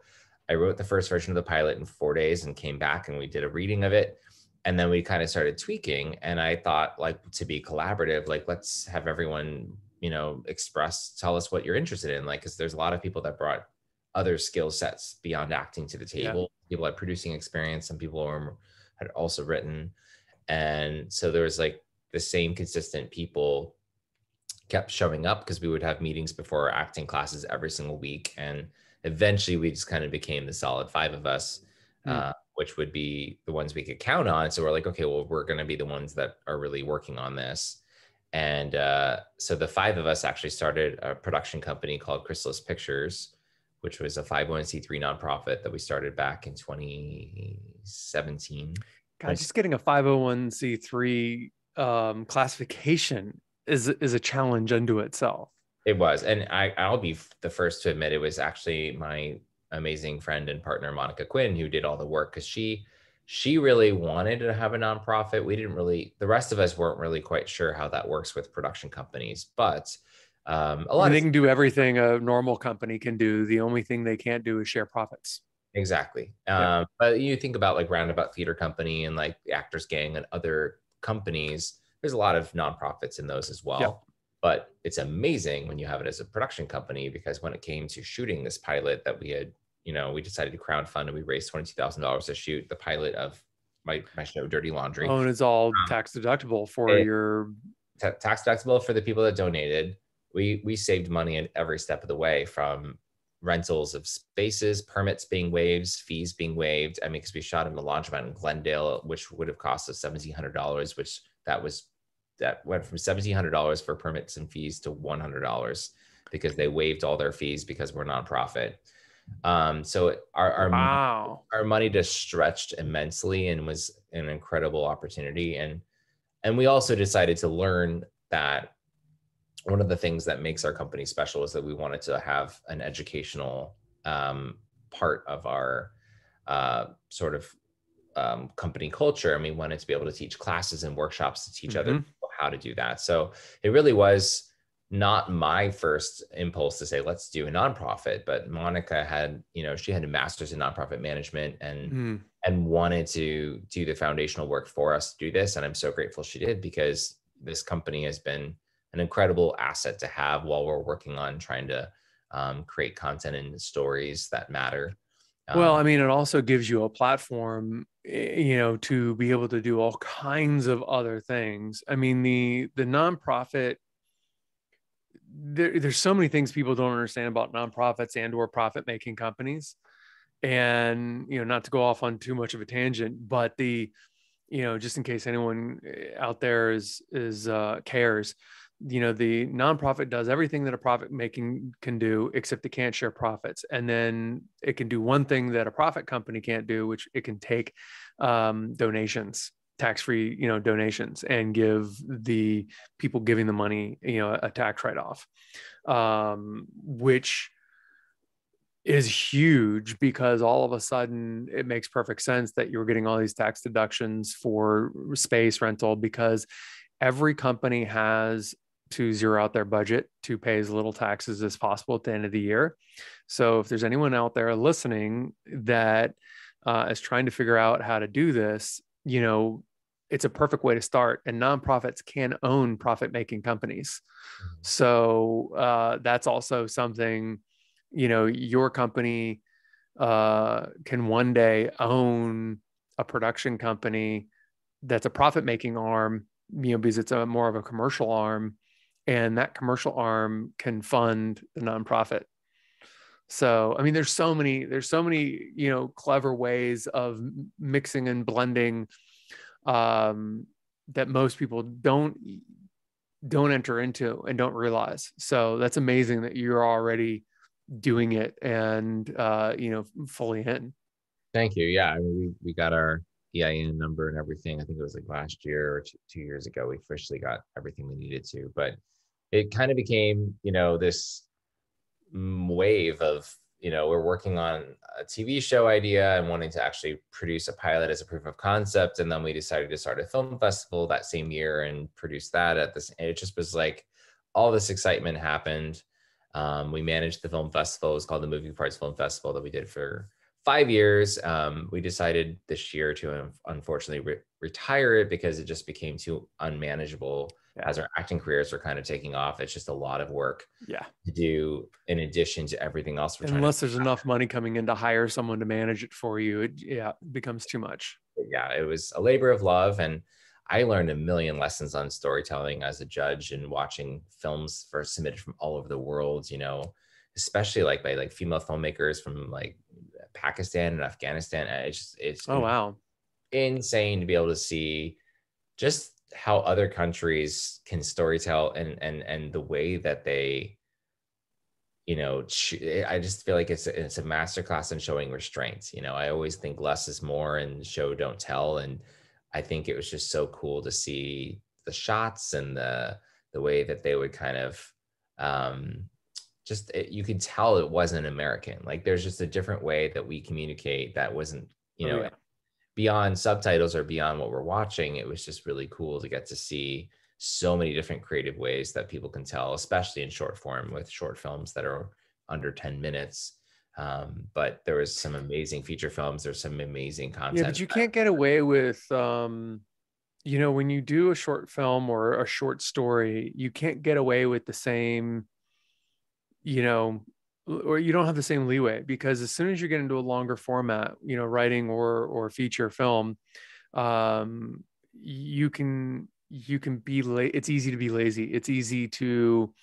I wrote the first version of the pilot in 4 days and came back and we did a reading of it. And then we kind of started tweaking. And I thought to be collaborative, let's have everyone, tell us what you're interested in. Because there's a lot of people that brought other skill sets beyond acting to the table. People had producing experience. Some people had also written. And so there was the same consistent people kept showing up because we would have meetings before our acting classes every single week. And eventually we just kind of became the solid 5 of us, which would be the ones we could count on. So we're okay, well, we're going to be the ones that are really working on this. And so the 5 of us actually started a production company called Chrysalis Pictures, which was a 501c3 nonprofit that we started back in 2017. God, just getting a 501c3 classification is a challenge unto itself. It was. And I'll be the first to admit, it was actually my amazing friend and partner, Monica Quinn, who did all the work, because she really wanted to have a nonprofit. The rest of us weren't really quite sure how that works with production companies, but they can do everything a normal company can do. The only thing they can't do is share profits. Exactly. But you think about Roundabout Theater Company and the Actors Gang and other companies, there's a lot of nonprofits in those as well. Yep. But it's amazing when you have it as a production company, because when it came to shooting this pilot that we had, we decided to crowdfund and we raised $22,000 to shoot the pilot of my show, Dirty Laundry. Oh, and it's all tax deductible for your... Tax deductible for the people that donated. We saved money at every step of the way, from rentals of spaces, permits being waived, fees being waived. I mean, because we shot in the laundromat in Glendale, which would have cost us $1,700, which that went from $1,700 for permits and fees to $100 because they waived all their fees because we're nonprofit. So our money just stretched immensely and was an incredible opportunity. And we also decided to learn that one of the things that makes our company special is that we wanted to have an educational part of our company culture. And we wanted to be able to teach classes and workshops to teach other people how to do that. So it really was not my first impulse to say, let's do a nonprofit, but Monica had, she had a master's in nonprofit management and wanted to do the foundational work for us to do this. And I'm so grateful she did, because this company has been an incredible asset to have while we're working on trying to create content and stories that matter. Well, Um, I mean, it also gives you a platform, to be able to do all kinds of other things. I mean, the nonprofit, there's so many things people don't understand about nonprofits and or profit making companies. And, not to go off on too much of a tangent, but just in case anyone out there is cares, the nonprofit does everything that a profit making can do, except it can't share profits. And then it can do one thing that a profit company can't do, which it can take donations, tax-free, donations, and give the people giving the money, a tax write-off, which is huge, because all of a sudden it makes perfect sense that you're getting all these tax deductions for space rental, because every company has to zero out their budget to pay as little taxes as possible at the end of the year. So if there's anyone out there listening that is trying to figure out how to do this, it's a perfect way to start. And nonprofits can own profit making companies. So that's also something, your company can one day own a production company that's a profit making arm, because it's a more of a commercial arm, and that commercial arm can fund the nonprofit. So, I mean, there's so many, clever ways of mixing and blending that most people don't enter into and don't realize. So that's amazing that you're already doing it and fully in. Thank you. Yeah, I mean, we got our EIN number and everything. I think it was like last year or 2 years ago. We officially got everything we needed to, but it kind of became, this wave of, we're working on a TV show idea and wanting to actually produce a pilot as a proof of concept. And then we decided to start a film festival that same year and produce that at this. And it just was like all this excitement happened. We managed the film festival. It was called the Moving Parts Film Festival that we did for 5 years. We decided this year to unfortunately retire it because it just became too unmanageable as our acting careers are kind of taking off. It's just a lot of work to do in addition to everything else we're Unless there's enough money coming in to hire someone to manage it for you, it becomes too much. Yeah, it was a labor of love. And I learned a million lessons on storytelling as a judge and watching films first submitted from all over the world, especially like by like female filmmakers from like Pakistan and Afghanistan. It's Oh, wow. insane to be able to see just how other countries can storytell and the way that they, I just feel like it's a masterclass in showing restraint. I always think less is more and show don't tell. And I think it was just so cool to see the shots and the way that they would kind of you could tell it wasn't American. Like there's just a different way that we communicate that wasn't, beyond subtitles or beyond what we're watching. It was just really cool to get to see so many different creative ways that people can tell, especially in short form with short films that are under 10 minutes. But there was some amazing feature films. There's some amazing content. Yeah, but you can't get away with, when you do a short film or a short story, you can't get away with the same, or you don't have the same leeway, because as soon as you get into a longer format, writing or feature film, you can be it's easy to be lazy. It's easy to,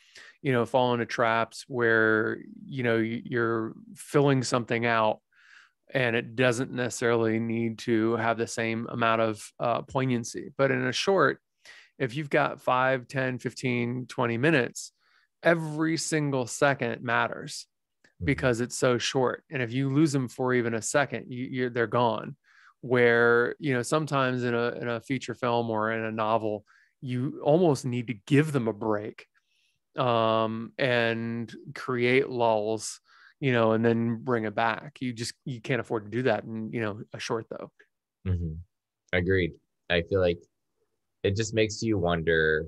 fall into traps where, you're filling something out and it doesn't necessarily need to have the same amount of poignancy. But in a short, if you've got 5, 10, 15, 20 minutes, every single second matters because it's so short. And if you lose them for even a second, they're gone. Where, sometimes in a feature film or in a novel, you almost need to give them a break and create lulls, and then bring it back. You can't afford to do that in, a short though. Agreed. I feel like it just makes you wonder.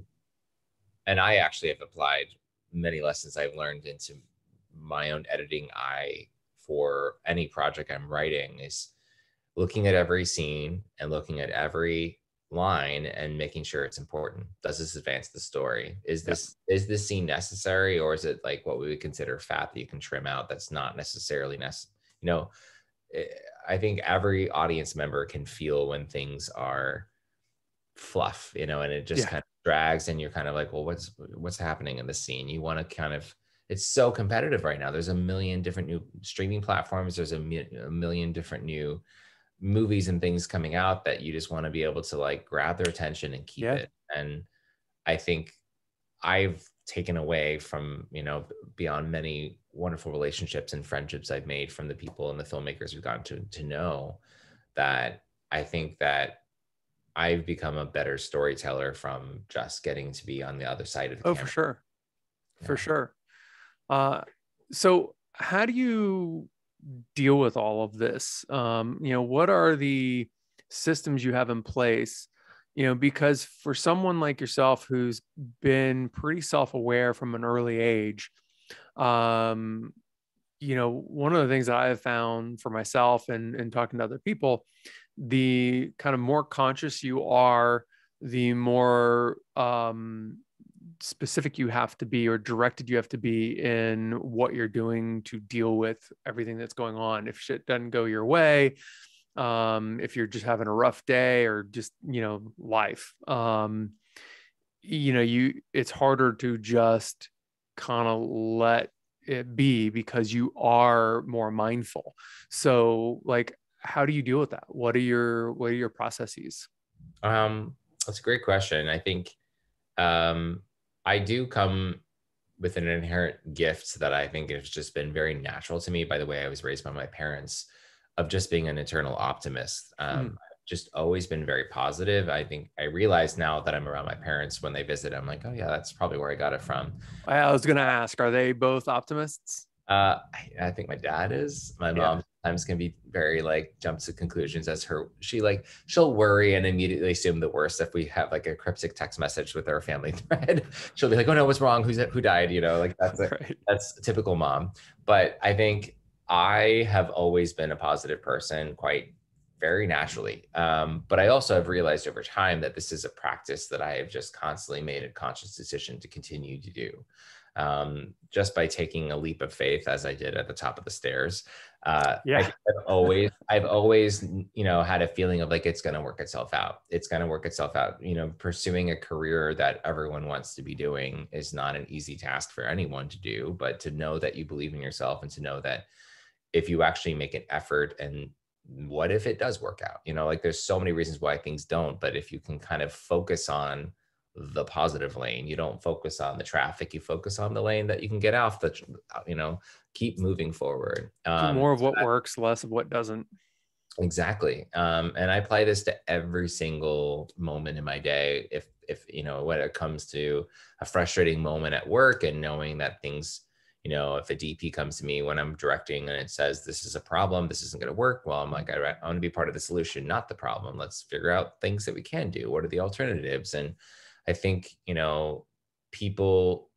And I actually have applied many lessons I've learned into my own editing eye for any project I'm writing, is looking at every scene and looking at every line and making sure it's important. Does this advance the story? Is this scene necessary, or is it like what we would consider fat that you can trim out that's not necessarily necessary? I think every audience member can feel when things are fluff, you know, and it just Yeah. kind of drags, and you're kind of like, well, what's happening in the scene? You want to kind of, it's so competitive right now. There's a million different new streaming platforms. There's a million different new movies and things coming out that you just want to be able to like grab their attention and keep Yeah. it. And I think I've taken away from, you know, beyond many wonderful relationships and friendships I've made from the people and the filmmakers we've gotten to know, that I think that I've become a better storyteller from just getting to be on the other side of the Oh, for camera. sure. For Yeah. sure. So how do you deal with all of this? What are the systems you have in place? Because for someone like yourself who's been pretty self-aware from an early age, um, one of the things that I have found for myself and talking to other people, the kind of more conscious you are, the more specific you have to be or directed you have to be in what you're doing to deal with everything that's going on. If shit doesn't go your way, if you're just having a rough day or just, life, it's harder to just kind of let it be because you are more mindful. So like, how do you deal with that? What are your processes? That's a great question. I think um, I do come with an inherent gift that I think has just been very natural to me by the way I was raised by my parents, of just being an eternal optimist. Mm. I've just always been very positive. I think I realize now that I'm around my parents when they visit, I'm like, oh yeah, that's probably where I got it from. I was gonna ask, are they both optimists? I think my dad is. My Yeah. mom sometimes can be very like jumps to conclusions as she'll worry and immediately assume the worst if we have like a cryptic text message with our family thread. She'll be like, "Oh no, what's wrong? Who died?" You know, like Right. that's typical mom. But I think I have always been a positive person, quite very naturally. But I also have realized over time that this is a practice that I have just constantly made a conscious decision to continue to do, just by taking a leap of faith as I did at the top of the stairs. Yeah. I've always, you know, had a feeling of like, it's going to work itself out. It's going to work itself out. You know, pursuing a career that everyone wants to be doing is not an easy task for anyone to do, but to know that you believe in yourself and to know that if you actually make an effort, and what if it does work out? You know, like there's so many reasons why things don't, but if you can kind of focus on the positive lane, you don't focus on the traffic, you focus on the lane that you can get off the, you know, keep moving forward. Do more of what works, less of what doesn't. Exactly. And I apply this to every single moment in my day. If, you know, when it comes to a frustrating moment at work and knowing that things, you know, if a DP comes to me when I'm directing and it says, this is a problem, this isn't going to work. Well, I'm like, I want to be part of the solution, not the problem. Let's figure out things that we can do. What are the alternatives? And I think, you know, people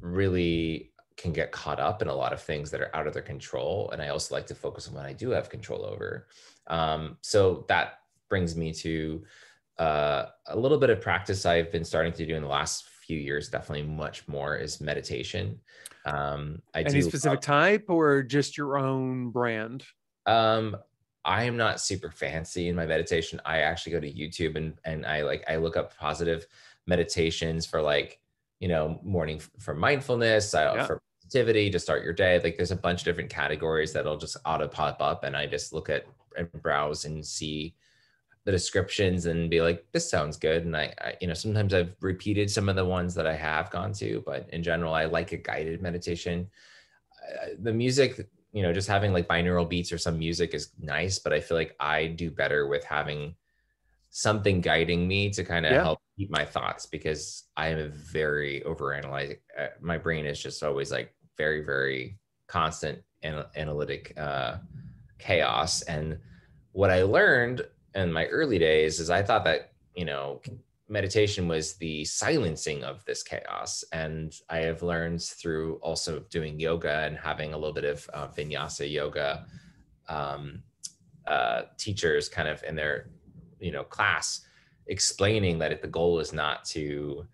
really can get caught up in a lot of things that are out of their control. And I also like to focus on what I do have control over. So that brings me to a little bit of practice I've been starting to do in the last few years, definitely much more, is meditation. I Any do specific type or just your own brand? um, I am not super fancy in my meditation. I actually go to YouTube and I look up positive meditations for like, you know, morning for mindfulness, Yeah. for positivity to start your day. Like there's a bunch of different categories that'll just auto pop up, and I just look at and browse and see the descriptions and be like, this sounds good. And you know, sometimes I've repeated some of the ones that I have gone to, but in general, I like a guided meditation. The music, you know, just having like binaural beats or some music is nice, but I feel like I do better with having something guiding me to kind of Yeah. help keep my thoughts, because I am a very overanalytic. My brain is just always like very, very constant and analytic chaos. And what I learned in my early days is I thought that, you know, meditation was the silencing of this chaos. And I have learned through also doing yoga and having a little bit of vinyasa yoga um, teachers kind of in their, you know, class, explaining that if the goal is not to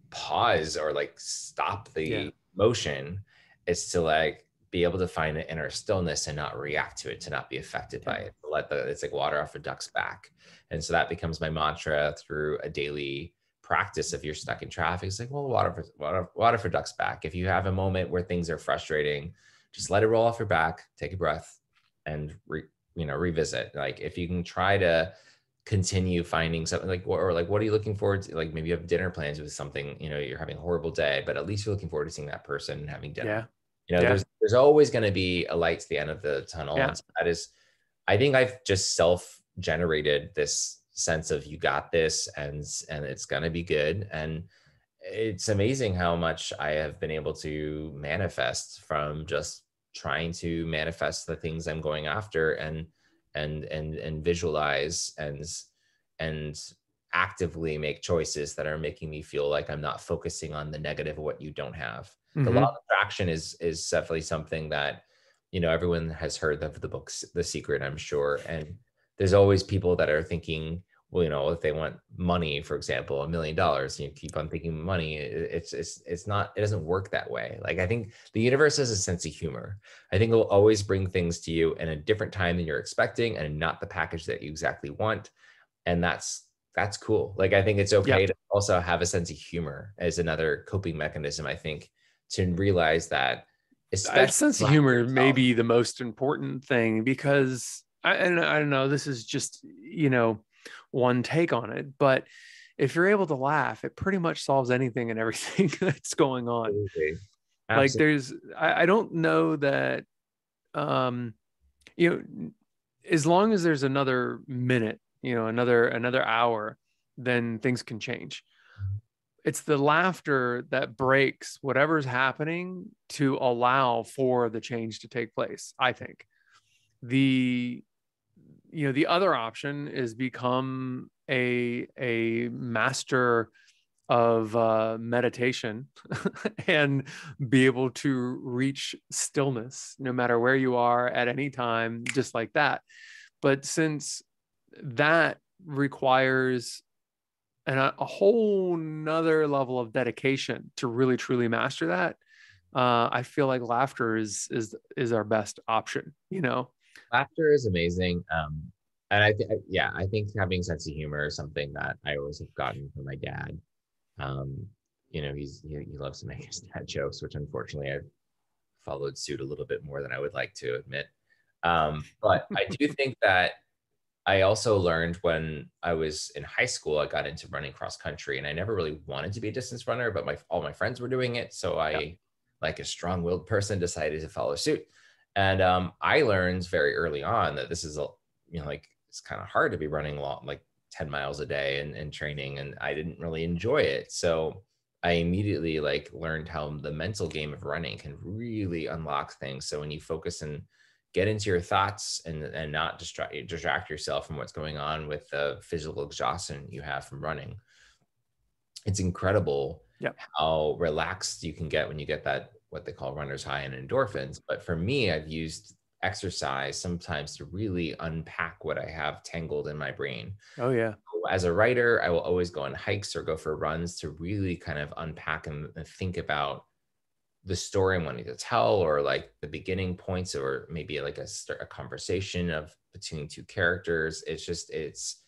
pause or like stop Yeah. the motion, it's to like be able to find an inner stillness and not react to it, to not be affected by it. It's like water off a duck's back. And so that becomes my mantra through a daily practice. If you're stuck in traffic, it's like, well, water for duck's back. If you have a moment where things are frustrating, just let it roll off your back, take a breath, and revisit. Like if you can try to continue finding something like, or like, what are you looking forward to? Like maybe you have dinner plans with something, you're having a horrible day, but at least you're looking forward to seeing that person and having dinner. There's always going to be a light to the end of the tunnel. And so that is, I think I've just self-generated this sense of, you got this, and it's going to be good. And it's amazing how much I have been able to manifest from just trying to manifest the things I'm going after, and visualize and actively make choices that are making me feel like I'm not focusing on the negative of what you don't have. The law of attraction is definitely something that, everyone has heard of the book, The Secret, I'm sure. And there's always people that are thinking, well, if they want money, for example, $1 million, you keep on thinking money. It's not, it doesn't work that way. Like, I think the universe has a sense of humor. I think it will always bring things to you in a different time than you're expecting, and not the package that you exactly want. And that's cool. Like, I think it's okay to also have a sense of humor as another coping mechanism, I think, to realize that, especially sense of humor may be the most important thing, because I don't know, this is just, one take on it, but if you're able to laugh, it pretty much solves anything and everything that's going on. Absolutely. Like I don't know that, as long as there's another minute, another hour, then things can change. It's the laughter that breaks whatever's happening to allow for the change to take place. I think the other option is become a master of meditation and be able to reach stillness no matter where you are at any time, just like that. But since that requires a whole nother level of dedication to really truly master that, I feel like laughter is our best option. Laughter is amazing. And I think having a sense of humor is something that I always have gotten from my dad. He loves to make his dad jokes, which unfortunately I've followed suit a little bit more than I would like to admit. But I do think that I also learned when I was in high school, I got into running cross country, and I never really wanted to be a distance runner, but all my friends were doing it. So I, like a strong-willed person, decided to follow suit. And I learned very early on that this is, it's kind of hard to be running like 10 miles a day and training, and I didn't really enjoy it. So I immediately learned how the mental game of running can really unlock things. So when you focus and get into your thoughts and not distract yourself from what's going on with the physical exhaustion you have from running, it's incredible how relaxed you can get when you get that, what they call runner's high and endorphins. But for me, I've used exercise sometimes to really unpack what I have tangled in my brain. Oh yeah. As a writer, I will always go on hikes or go for runs to really kind of unpack and think about the story I'm wanting to tell, or like the beginning points, or maybe like a conversation between two characters. It's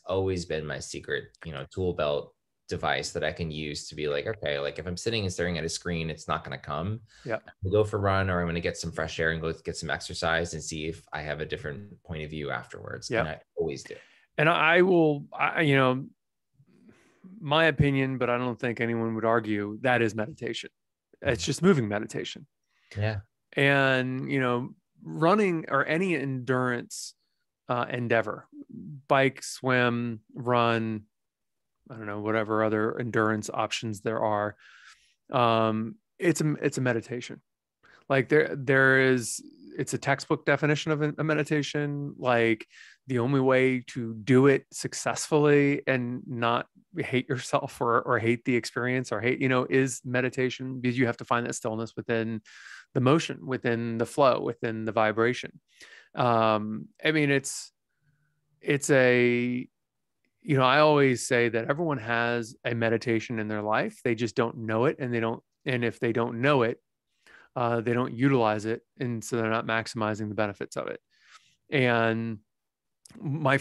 always been my secret, tool belt device that I can use to be like, okay, like if I'm sitting and staring at a screen, it's not going to come. Yeah. We'll go for a run, or I'm going to get some fresh air and go get some exercise and see if I have a different point of view afterwards. Yeah. And I always do. And my opinion, but I don't think anyone would argue, that is meditation. It's just moving meditation. Yeah. And, running or any endurance endeavor, bike, swim, run, I don't know, whatever other endurance options there are. It's a meditation. Like it's a textbook definition of a meditation. Like the only way to do it successfully and not hate yourself or hate the experience or hate, is meditation, because you have to find that stillness within the motion, within the flow, within the vibration. I mean, it's a, I always say that everyone has a meditation in their life. They just don't know it. And if they don't know it, they don't utilize it, and so they're not maximizing the benefits of it. And one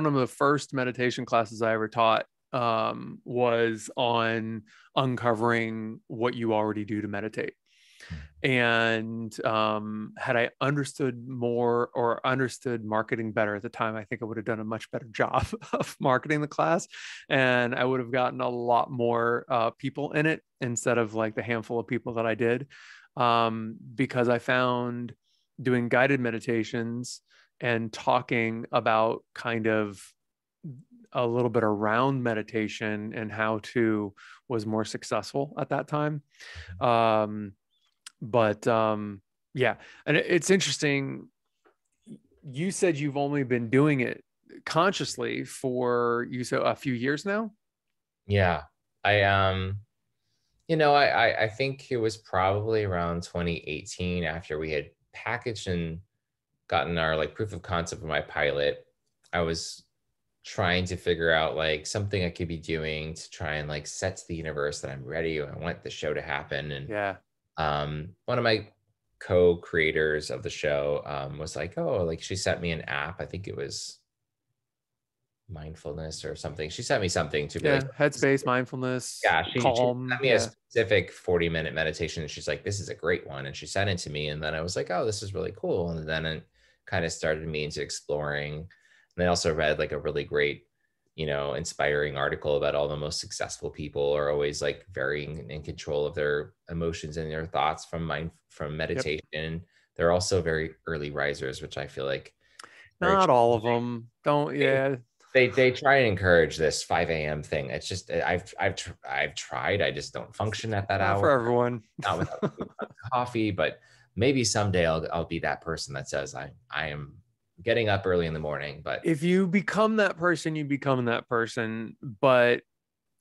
of the first meditation classes I ever taught was on uncovering what you already do to meditate. And had I understood more or understood marketing better at the time, I think I would have done a much better job of marketing the class, and I would have gotten a lot more people in it instead of like the handful of people that I did, because I found doing guided meditations and talking about kind of a little bit around meditation and how to was more successful at that time. But yeah, and it's interesting. You said you've only been doing it consciously for a few years now. Yeah. I think it was probably around 2018 after we had packaged and gotten our like proof of concept of my pilot. I was trying to figure out like something I could be doing to try and like set to the universe that I'm ready. I want the show to happen. And Yeah. One of my co-creators of the show was like, oh, like she sent me an app. I think it was mindfulness or something. She sent me something to be like headspace, mindfulness, yeah, she calm. sent me a specific 40-minute meditation, and she's like, this is a great one, and she sent it to me, and then I was like, oh, this is really cool. And then it kind of started me into exploring. And I also read like a really great, inspiring article about all the most successful people are always like very in control of their emotions and their thoughts from meditation. Yep. They're also very early risers, which I feel like not all of them don't. Yeah. They try and encourage this 5 a.m. thing. It's just I've tried. I just don't function at that hour. For everyone. Not without coffee, but maybe someday I'll be that person that says I am getting up early in the morning. But if you become that person, you become that person. But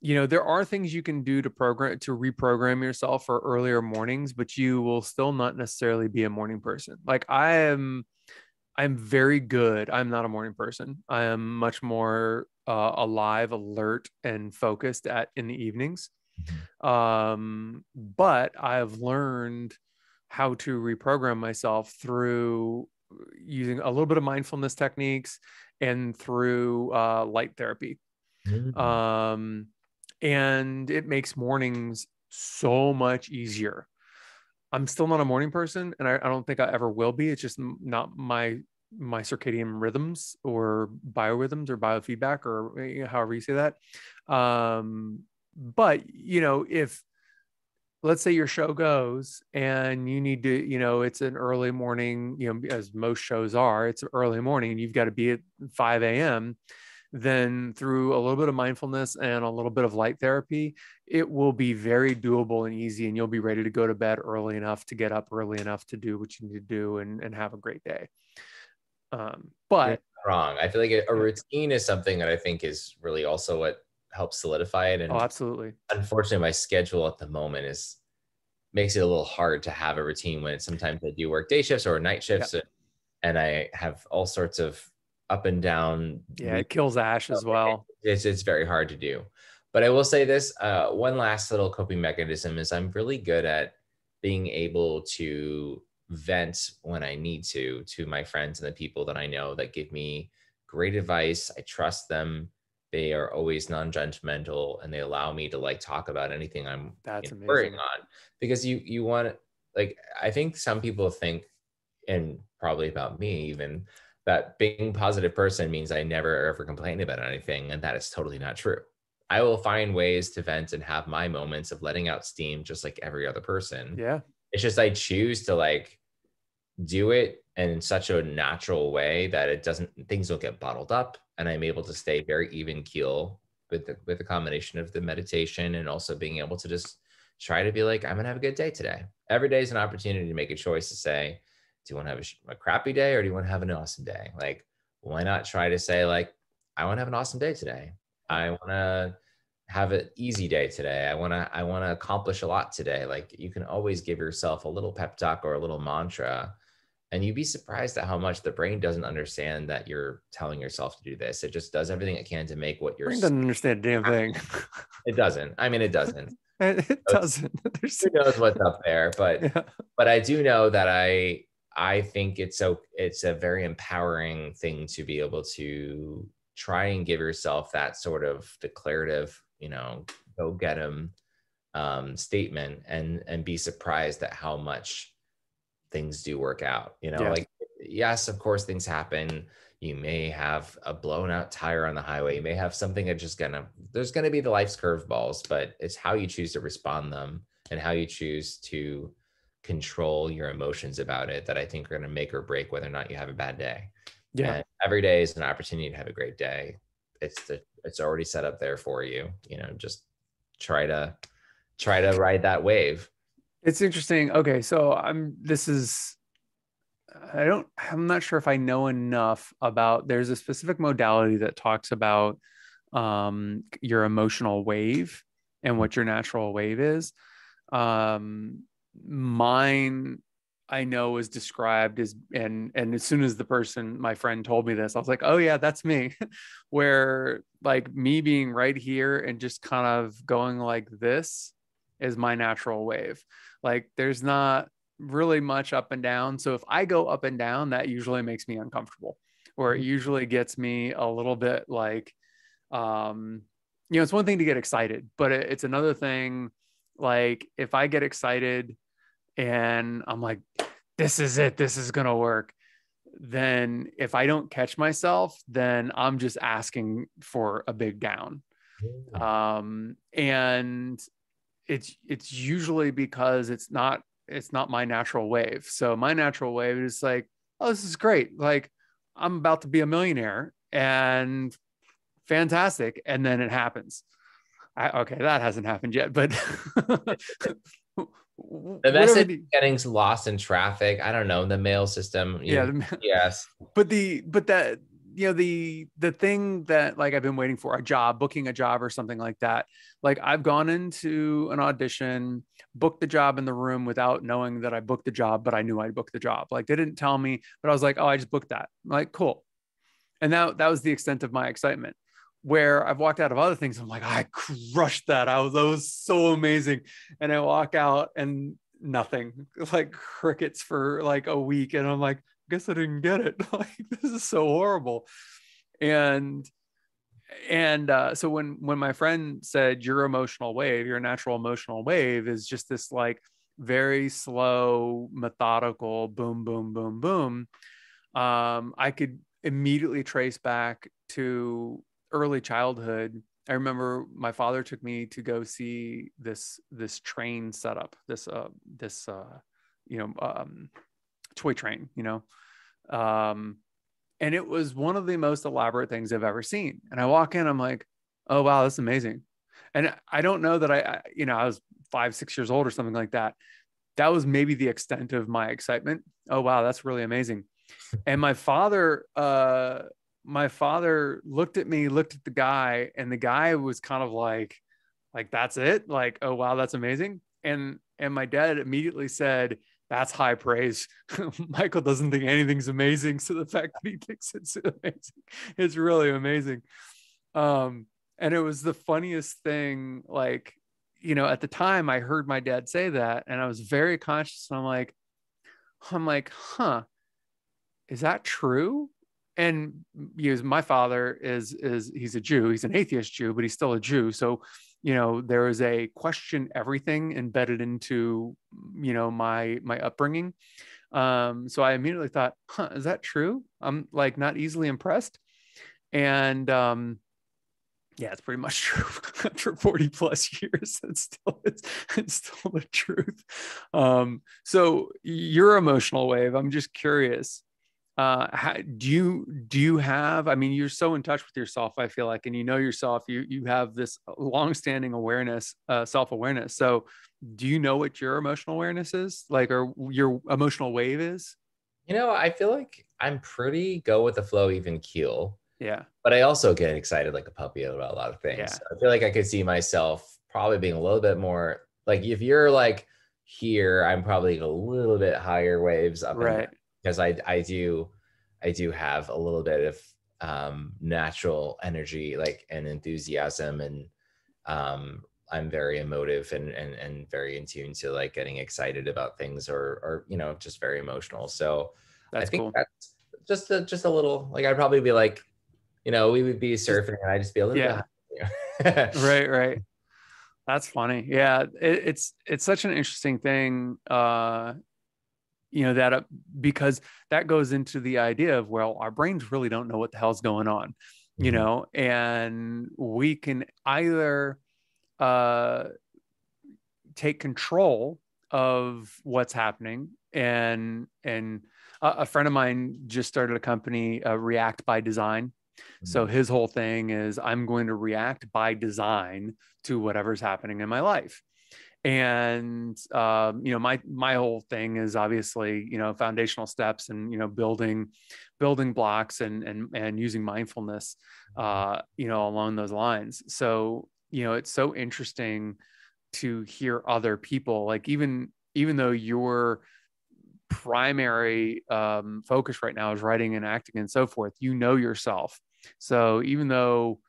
there are things you can do to reprogram yourself for earlier mornings, but you will still not necessarily be a morning person. Like I'm very good. I'm not a morning person. I am much more alive, alert, and focused in the evenings. But I've learned how to reprogram myself through using a little bit of mindfulness techniques and through light therapy. And it makes mornings so much easier. I'm still not a morning person, and I don't think I ever will be. It's just not my circadian rhythms or biorhythms or biofeedback or however you say that. But if let's say your show goes and you need to, it's an early morning, as most shows are, it's early morning and you've got to be at 5 a.m., then through a little bit of mindfulness and a little bit of light therapy, it will be very doable and easy, and you'll be ready to go to bed early enough to get up early enough to do what you need to do and have a great day. But you're wrong. I feel like a routine is something that I think is really also what helps solidify it. And absolutely. Unfortunately, my schedule at the moment makes it a little hard to have a routine when sometimes I do work day shifts or night shifts, and I have all sorts of up and down. Yeah, it kills Ash as well. It's very hard to do. But I will say this, one last little coping mechanism is I'm really good at being able to vent when I need to my friends and the people that I know that give me great advice. I trust them. They are always non-judgmental, and they allow me to like talk about anything I'm worrying on, because you want to, like, I think some people think, and probably about me even, that being a positive person means I never ever complain about anything. And that is totally not true. I will find ways to vent and have my moments of letting out steam, just like every other person. Yeah. It's just, I choose to like do it in such a natural way that things don't get bottled up. And I'm able to stay very even keel with the combination of the meditation and also being able to just try to be like, I'm gonna have a good day today. Every day is an opportunity to make a choice to say, do you want to have a crappy day or do you want to have an awesome day? Like, why not try to say like, I want to have an awesome day today. I want to have an easy day today. I want to accomplish a lot today. Like, you can always give yourself a little pep talk or a little mantra, and you'd be surprised at how much the brain doesn't understand that you're telling yourself to do this. It just does everything it can to make what you're. Brain doesn't understand a damn thing. It doesn't. I mean, it doesn't. It doesn't. Who knows what's up there? Yeah. But I do know that I think it's a very empowering thing to be able to try and give yourself that sort of declarative, go get 'em statement, and be surprised at how much things do work out. Yeah. Like, yes, of course things happen. You may have a blown out tire on the highway. You may have something that there's gonna be the life's curveballs, but it's how you choose to respond them and how you choose to control your emotions about it that I think are gonna make or break whether or not you have a bad day. Yeah. And every day is an opportunity to have a great day. It's already set up there for you. Just try to ride that wave. It's interesting. Okay, so I'm not sure if I know enough about, there's a specific modality that talks about your emotional wave and what your natural wave is. Mine, I know, is described as, and as soon as my friend told me this, I was like, oh yeah, that's me. Where like me being right here and just kind of going like this is my natural wave. Like there's not really much up and down. So if I go up and down, that usually makes me uncomfortable, or it usually gets me a little bit like, it's one thing to get excited, but it's another thing. Like if I get excited and I'm like, this is it, this is going to work. Then if I don't catch myself, then I'm just asking for a big down. And it's usually because it's not my natural wave. So my natural wave is like, oh, this is great. Like I'm about to be a millionaire and fantastic. And then it happens. Okay, that hasn't happened yet, but the message getting lost in traffic. I don't know, the mail system. Yeah. Yes. But that, the thing that like I've been waiting for, booking a job or something like that. Like I've gone into an audition, booked the job in the room without knowing that I booked the job, but I knew I booked the job. Like they didn't tell me, but I was like, oh, I just booked that. I'm like, cool. And that was the extent of my excitement. Where I've walked out of other things, I'm like, I crushed that. That was so amazing. And I walk out and nothing, like crickets for like a week. And I'm like, guess I didn't get it. Like this is so horrible. And so when my friend said your natural emotional wave is just this like very slow, methodical boom, boom, boom, boom. I could immediately trace back to early childhood. I remember my father took me to go see this train setup, this toy train, and it was one of the most elaborate things I've ever seen. And I walk in, I'm like, oh wow, that's amazing. And I don't know that I was 5-6 years old or something like that. That was maybe the extent of my excitement. Oh wow, that's really amazing. And my father looked at me, looked at the guy, and the guy was kind of like, that's it? Like, oh, wow, that's amazing. And my dad immediately said, that's high praise. Michael doesn't think anything's amazing. So the fact that he thinks it's amazing, it's really amazing. And it was the funniest thing. Like, at the time I heard my dad say that and I was very conscious. And I'm like, huh, is that true? And my father is he's a Jew. He's an atheist Jew, but he's still a Jew. So, there is a question everything embedded into, my upbringing. So I immediately thought, huh, is that true? I'm like not easily impressed. And yeah, it's pretty much true. After 40 plus years, it's still the truth. So your emotional wave, I'm just curious. Do you have, I mean, you're so in touch with yourself, I feel like, and yourself, you have this longstanding awareness, self-awareness. So do you know what your emotional awareness is like, or your emotional wave is? I feel like I'm pretty go with the flow, even keel. Yeah. But I also get excited like a puppy about a lot of things. Yeah. So I feel like I could see myself probably being a little bit more like, if you're like here, I'm probably a little bit higher waves up. Right. Because I do have a little bit of natural energy, like, and enthusiasm, and I'm very emotive and very in tune to like getting excited about things or just very emotional. So I That's think cool. that's just a little, like, I'd probably be like, we would be Just, surfing and I'd just be a little bit yeah. high. Right, right. That's funny. Yeah, it's such an interesting thing. That because that goes into the idea of, well, our brains really don't know what the hell's going on, Mhm. and we can either uh take control of what's happening, and a friend of mine just started a company, React by Design. So Mhm. his whole thing is, I'm going to react by design to whatever's happening in my life. And my whole thing is obviously, foundational steps, and building blocks, and using mindfulness, along those lines. So it's so interesting to hear other people, like, even though your primary focus right now is writing and acting and so forth, yourself. So even though,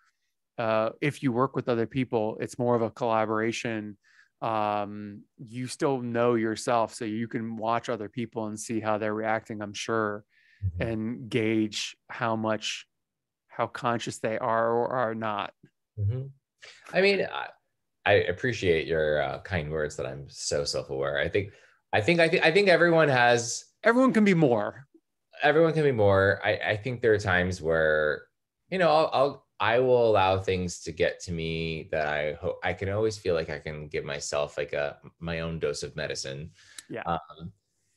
if you work with other people, it's more of a collaboration. You still know yourself, so you can watch other people and see how they're reacting, I'm sure, Mhm. and gauge how conscious they are or are not. Mhm. I mean, I appreciate your kind words that I'm so self-aware. I think Everyone can be more. everyone can be more. I think there are times where, I will allow things to get to me that I can always feel like I can give myself like my own dose of medicine. Yeah. Um,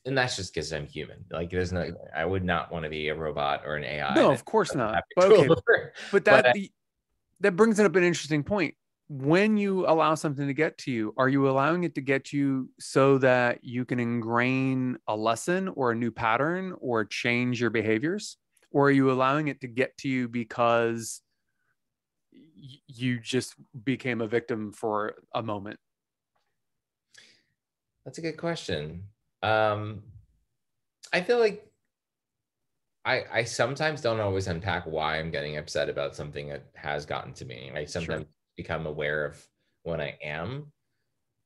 and that's just because I'm human. Like, there's no, I would not want to be a robot or an AI No, that of course doesn't not. have But control okay, over. but But that brings up an interesting point. When you allow something to get to you, are you allowing it to get to you so that you can ingrain a lesson or a new pattern or change your behaviors? Or are you allowing it to get to you because you just became a victim for a moment? that's a good question. Um, I feel like I sometimes don't always unpack why I'm getting upset about something that has gotten to me. I Sure. sometimes become aware of when I am.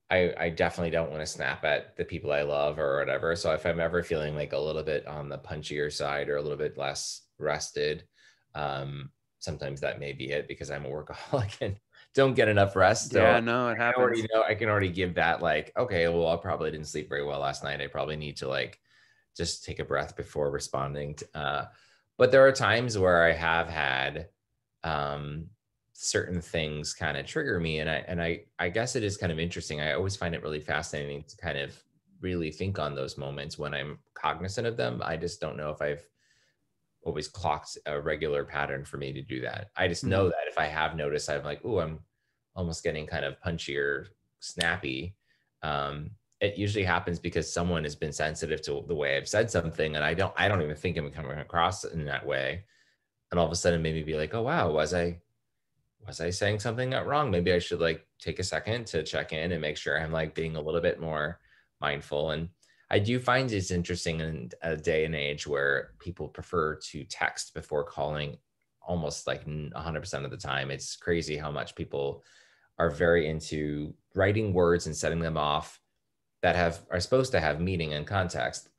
I definitely don't want to snap at the people I love or whatever. So if I'm ever feeling like a little bit on the punchier side or a little bit less rested, um, sometimes that may be it because I'm a workaholic and don't get enough rest. So Yeah, no, it happens. I can already give that, like, okay, well, I probably didn't sleep very well last night. I probably need to like just take a breath before responding. But there are times where I have had um, certain things kind of trigger me, and I guess it is kind of interesting. I always find it really fascinating to kind of really think on those moments when I'm cognizant of them. I just don't know if I've always clocked a regular pattern for me to do that. I just know Mm, that if I have noticed, I'm like, oh, I'm almost getting kind of punchier, snappy. It usually happens because someone has been sensitive to the way I've said something, and I don't even think I'm coming across in that way. And all of a sudden, maybe be like, oh wow, was I saying something that wrong? Maybe I should like take a second to check in and make sure I'm like being a little bit more mindful. And I do find it's interesting in a day and age where people prefer to text before calling almost like 100% of the time. It's crazy how much people are very into writing words and setting them off that are supposed to have meaning and context,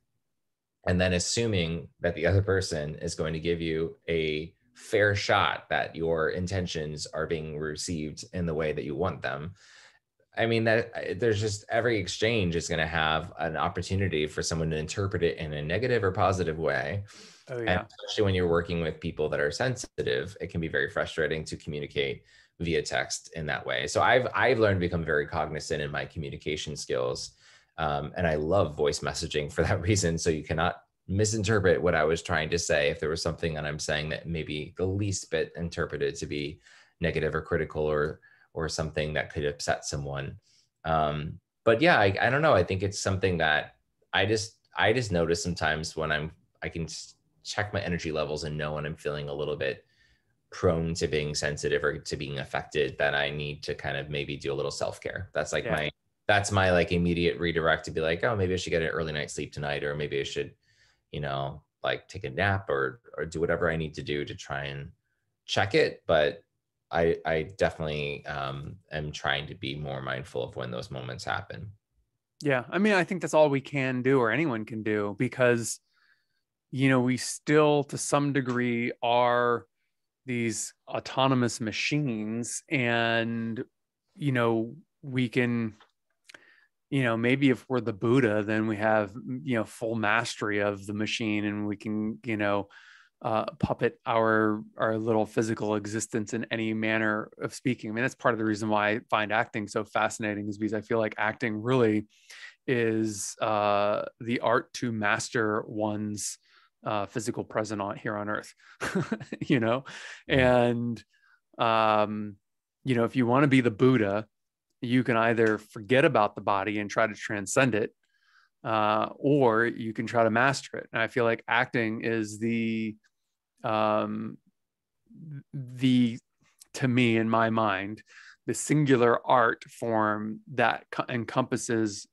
and then assuming that the other person is going to give you a fair shot that your intentions are being received in the way that you want them. I mean, that there's just every exchange is going to have an opportunity for someone to interpret it in a negative or positive way. oh And yeah. especially when you're working with people that are sensitive, it can be very frustrating to communicate via text in that way. So I've learned to become very cognizant in my communication skills, and I love voice messaging for that reason. So you cannot misinterpret what I was trying to say if there was something that I'm saying that maybe the least bit interpreted to be negative or critical or something that could upset someone. But yeah, I don't know. I think it's something that I just notice sometimes when I can check my energy levels and know when I'm feeling a little bit prone to being sensitive or to being affected, that I need to kind of maybe do a little self-care. Yeah. That's my like immediate redirect to be like, oh, maybe I should get an early night sleep tonight, or maybe I should, like take a nap or do whatever I need to do to try and check it. But I definitely am trying to be more mindful of when those moments happen. Yeah. I mean, I think that's all we can do, or anyone can do, because, we still to some degree are these autonomous machines, and, we can, maybe if we're the Buddha, then we have, full mastery of the machine, and we can, puppet our little physical existence in any manner of speaking. I mean, that's part of the reason why I find acting so fascinating, is because I feel like acting really is the art to master one's physical present here on earth. And if you want to be the Buddha, you can either forget about the body and try to transcend it, or you can try to master it. And I feel like acting is to me, in my mind, the singular art form that encompasses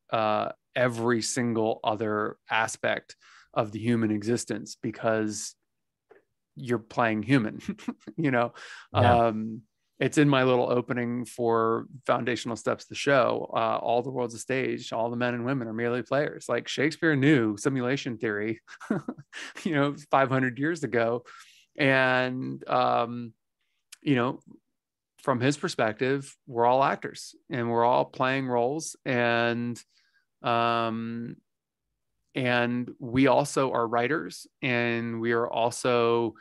every single other aspect of the human existence, because you're playing human. Yeah. It's in my little opening for Foundational Steps, the show. All the world's a stage. All the men and women are merely players. Like, Shakespeare knew simulation theory, 500 years ago. And, from his perspective, we're all actors and we're all playing roles. And we also are writers, and we are also,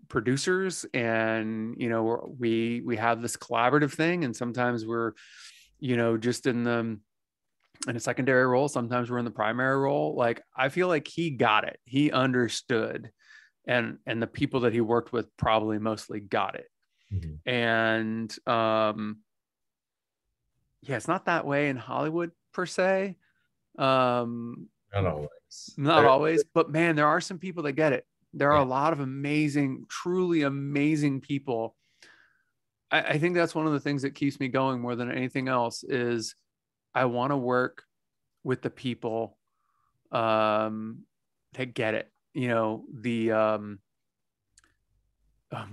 producers, and, we have this collaborative thing. And sometimes we're, just in a secondary role. Sometimes we're in the primary role. Like, I feel like he got it. He understood. And the people that he worked with probably mostly got it. Mm-hmm. And it's not that way in Hollywood per se. Not always, but man, there are some people that get it. There are a lot of amazing, truly amazing people. I think that's one of the things that keeps me going more than anything else, is I want to work with the people that get it. I'm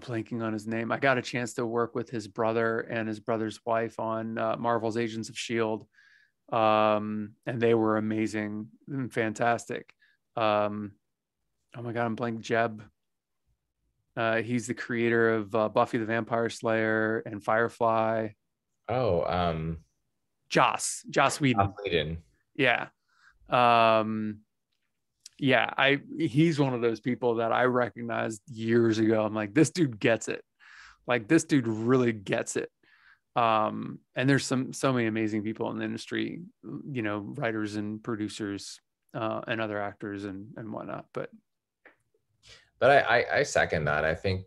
blanking on his name. I got a chance to work with his brother and his brother's wife on Marvel's Agents of S.H.I.E.L.D. And they were amazing and fantastic. Oh my God, I'm blanking. Jeb. He's the creator of Buffy the Vampire Slayer and Firefly. Joss Whedon. Yeah. He's one of those people that I recognized years ago. I'm like, this dude gets it. Like, this dude really gets it. And there's so many amazing people in the industry, writers and producers, and other actors and whatnot. But I second that. I think,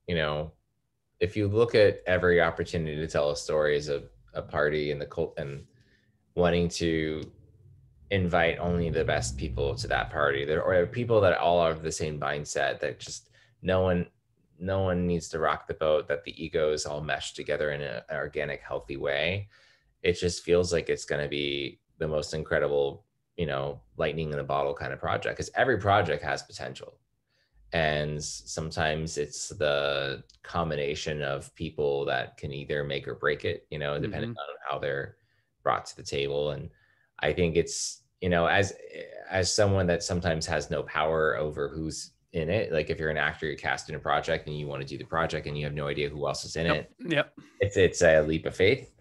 if you look at every opportunity to tell a story as a party in the cult, and wanting to invite only the best people to that party, or people that all are of the same mindset, that just no one needs to rock the boat, that the egos all mesh together in an organic, healthy way. It just feels like it's going to be the most incredible, lightning in a bottle kind of project, because every project has potential. And sometimes it's the combination of people that can either make or break it, depending mm-hmm. on how they're brought to the table. And I think it's, as someone that sometimes has no power over who's in it, like if you're an actor, you're cast in a project and you want to do the project and you have no idea who else is in it. Yep. It's a leap of faith.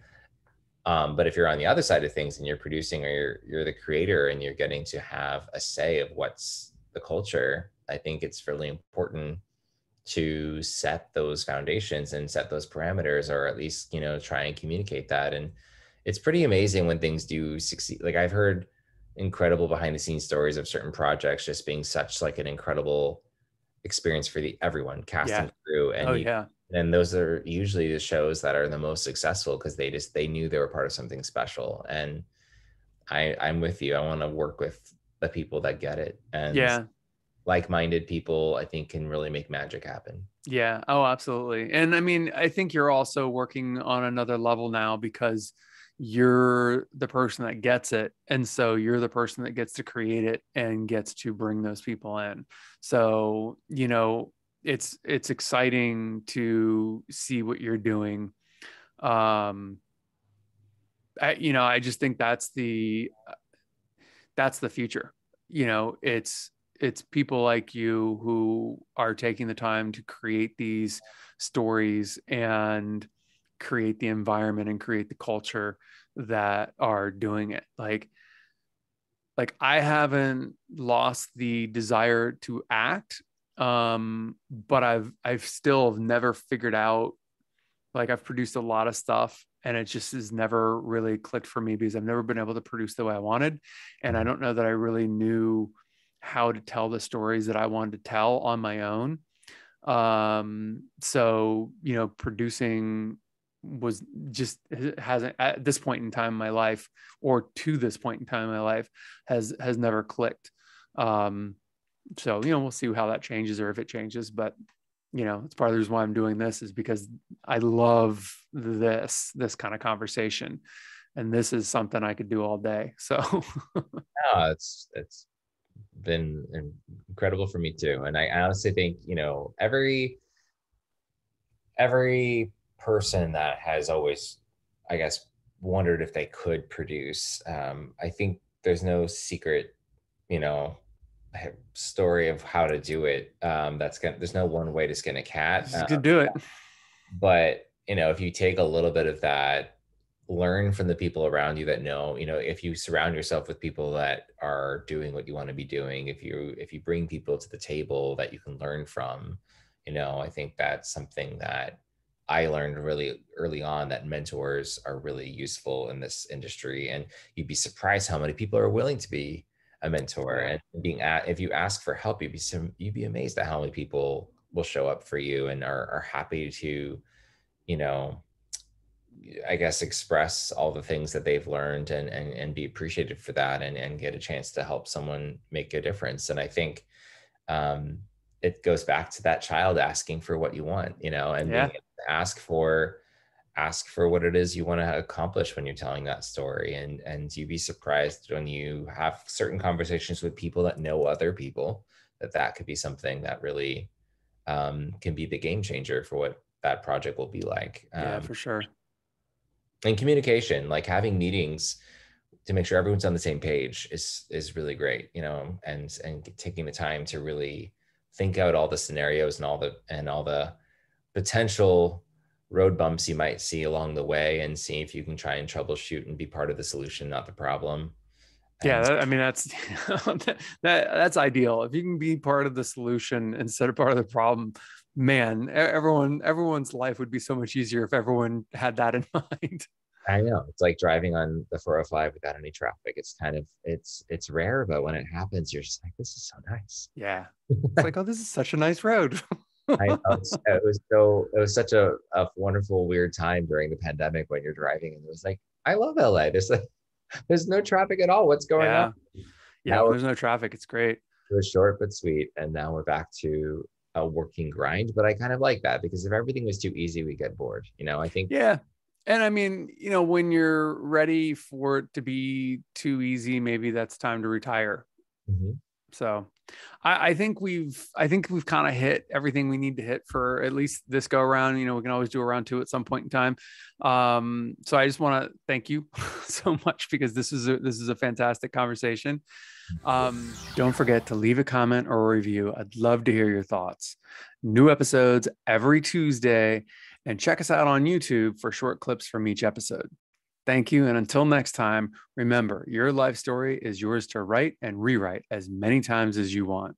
But if you're on the other side of things and you're producing, or you're the creator and you're getting to have a say of what's the culture, I think it's really important to set those foundations and set those parameters, or at least, try and communicate that. And it's pretty amazing when things do succeed. Like, I've heard incredible behind the scenes stories of certain projects just being such like an incredible experience for everyone, cast and crew. And and those are usually the shows that are the most successful, because they knew they were part of something special. And I'm with you. I want to work with the people that get it. And like-minded people, I think, can really make magic happen. Yeah. Oh, absolutely. And I mean, I think you're also working on another level now, because you're the person that gets it. And so you're the person that gets to create it and gets to bring those people in. So, it's exciting to see what you're doing. I just think that's the future. It's people like you who are taking the time to create these stories and create the environment and create the culture that are doing it. Like I haven't lost the desire to act, but I've still never figured out, like, I've produced a lot of stuff and it just has never really clicked for me because I've never been able to produce the way I wanted. And I don't know that I really knew how to tell the stories that I wanted to tell on my own. So, producing was just hasn't, at this point in time in my life, or to this point in time in my life, has never clicked. So, we'll see how that changes, or if it changes, but it's part of the reason why I'm doing this, is because I love this kind of conversation, and this is something I could do all day. So yeah, it's been incredible for me too. And I honestly think, every person that has always, I guess, wondered if they could produce, I think there's no secret, story of how to do it. There's no one way to skin a cat. you could do it. But, if you take a little bit of that, learn from the people around you that know, if you surround yourself with people that are doing what you want to be doing, if you bring people to the table that you can learn from, I think that's something that I learned really early on, that mentors are really useful in this industry. And you'd be surprised how many people are willing to be a mentor. And if you ask for help, you'd be amazed at how many people will show up for you and are happy to, I guess, express all the things that they've learned and be appreciated for that, and get a chance to help someone make a difference. And I think it goes back to that child asking for what you want, and being able to ask for what it is you want to accomplish when you're telling that story. And you'd be surprised when you have certain conversations with people that know other people, that could be something that really can be the game changer for what that project will be like. Yeah, for sure. And communication, like having meetings to make sure everyone's on the same page is really great, and taking the time to really think out all the scenarios and all the potential road bumps you might see along the way, and see if you can try and troubleshoot and be part of the solution, not the problem. That's that's ideal. If you can be part of the solution instead of part of the problem, man, everyone's life would be so much easier if everyone had that in mind. I know, it's like driving on the 405 without any traffic. It's kind of, it's rare, but when it happens, you're just like, this is so nice. Yeah. It's like, oh, this is such a nice road. I know, it was such a wonderful, weird time during the pandemic when you're driving, and it was like, I love LA. There's no traffic at all. What's going on? Yeah, there's no traffic. It's great. It was short but sweet, and now we're back to a working grind. But I kind of like that, because if everything was too easy, we get bored. I think. Yeah. And I mean, when you're ready for it to be too easy, maybe that's time to retire. Mm-hmm. So I think we've kind of hit everything we need to hit for at least this go around. We can always do a round two at some point in time. So I just want to thank you so much, because this is a fantastic conversation. Don't forget to leave a comment or a review. I'd love to hear your thoughts. New episodes every Tuesday, and check us out on YouTube for short clips from each episode. Thank you. And until next time, remember, your life story is yours to write and rewrite as many times as you want.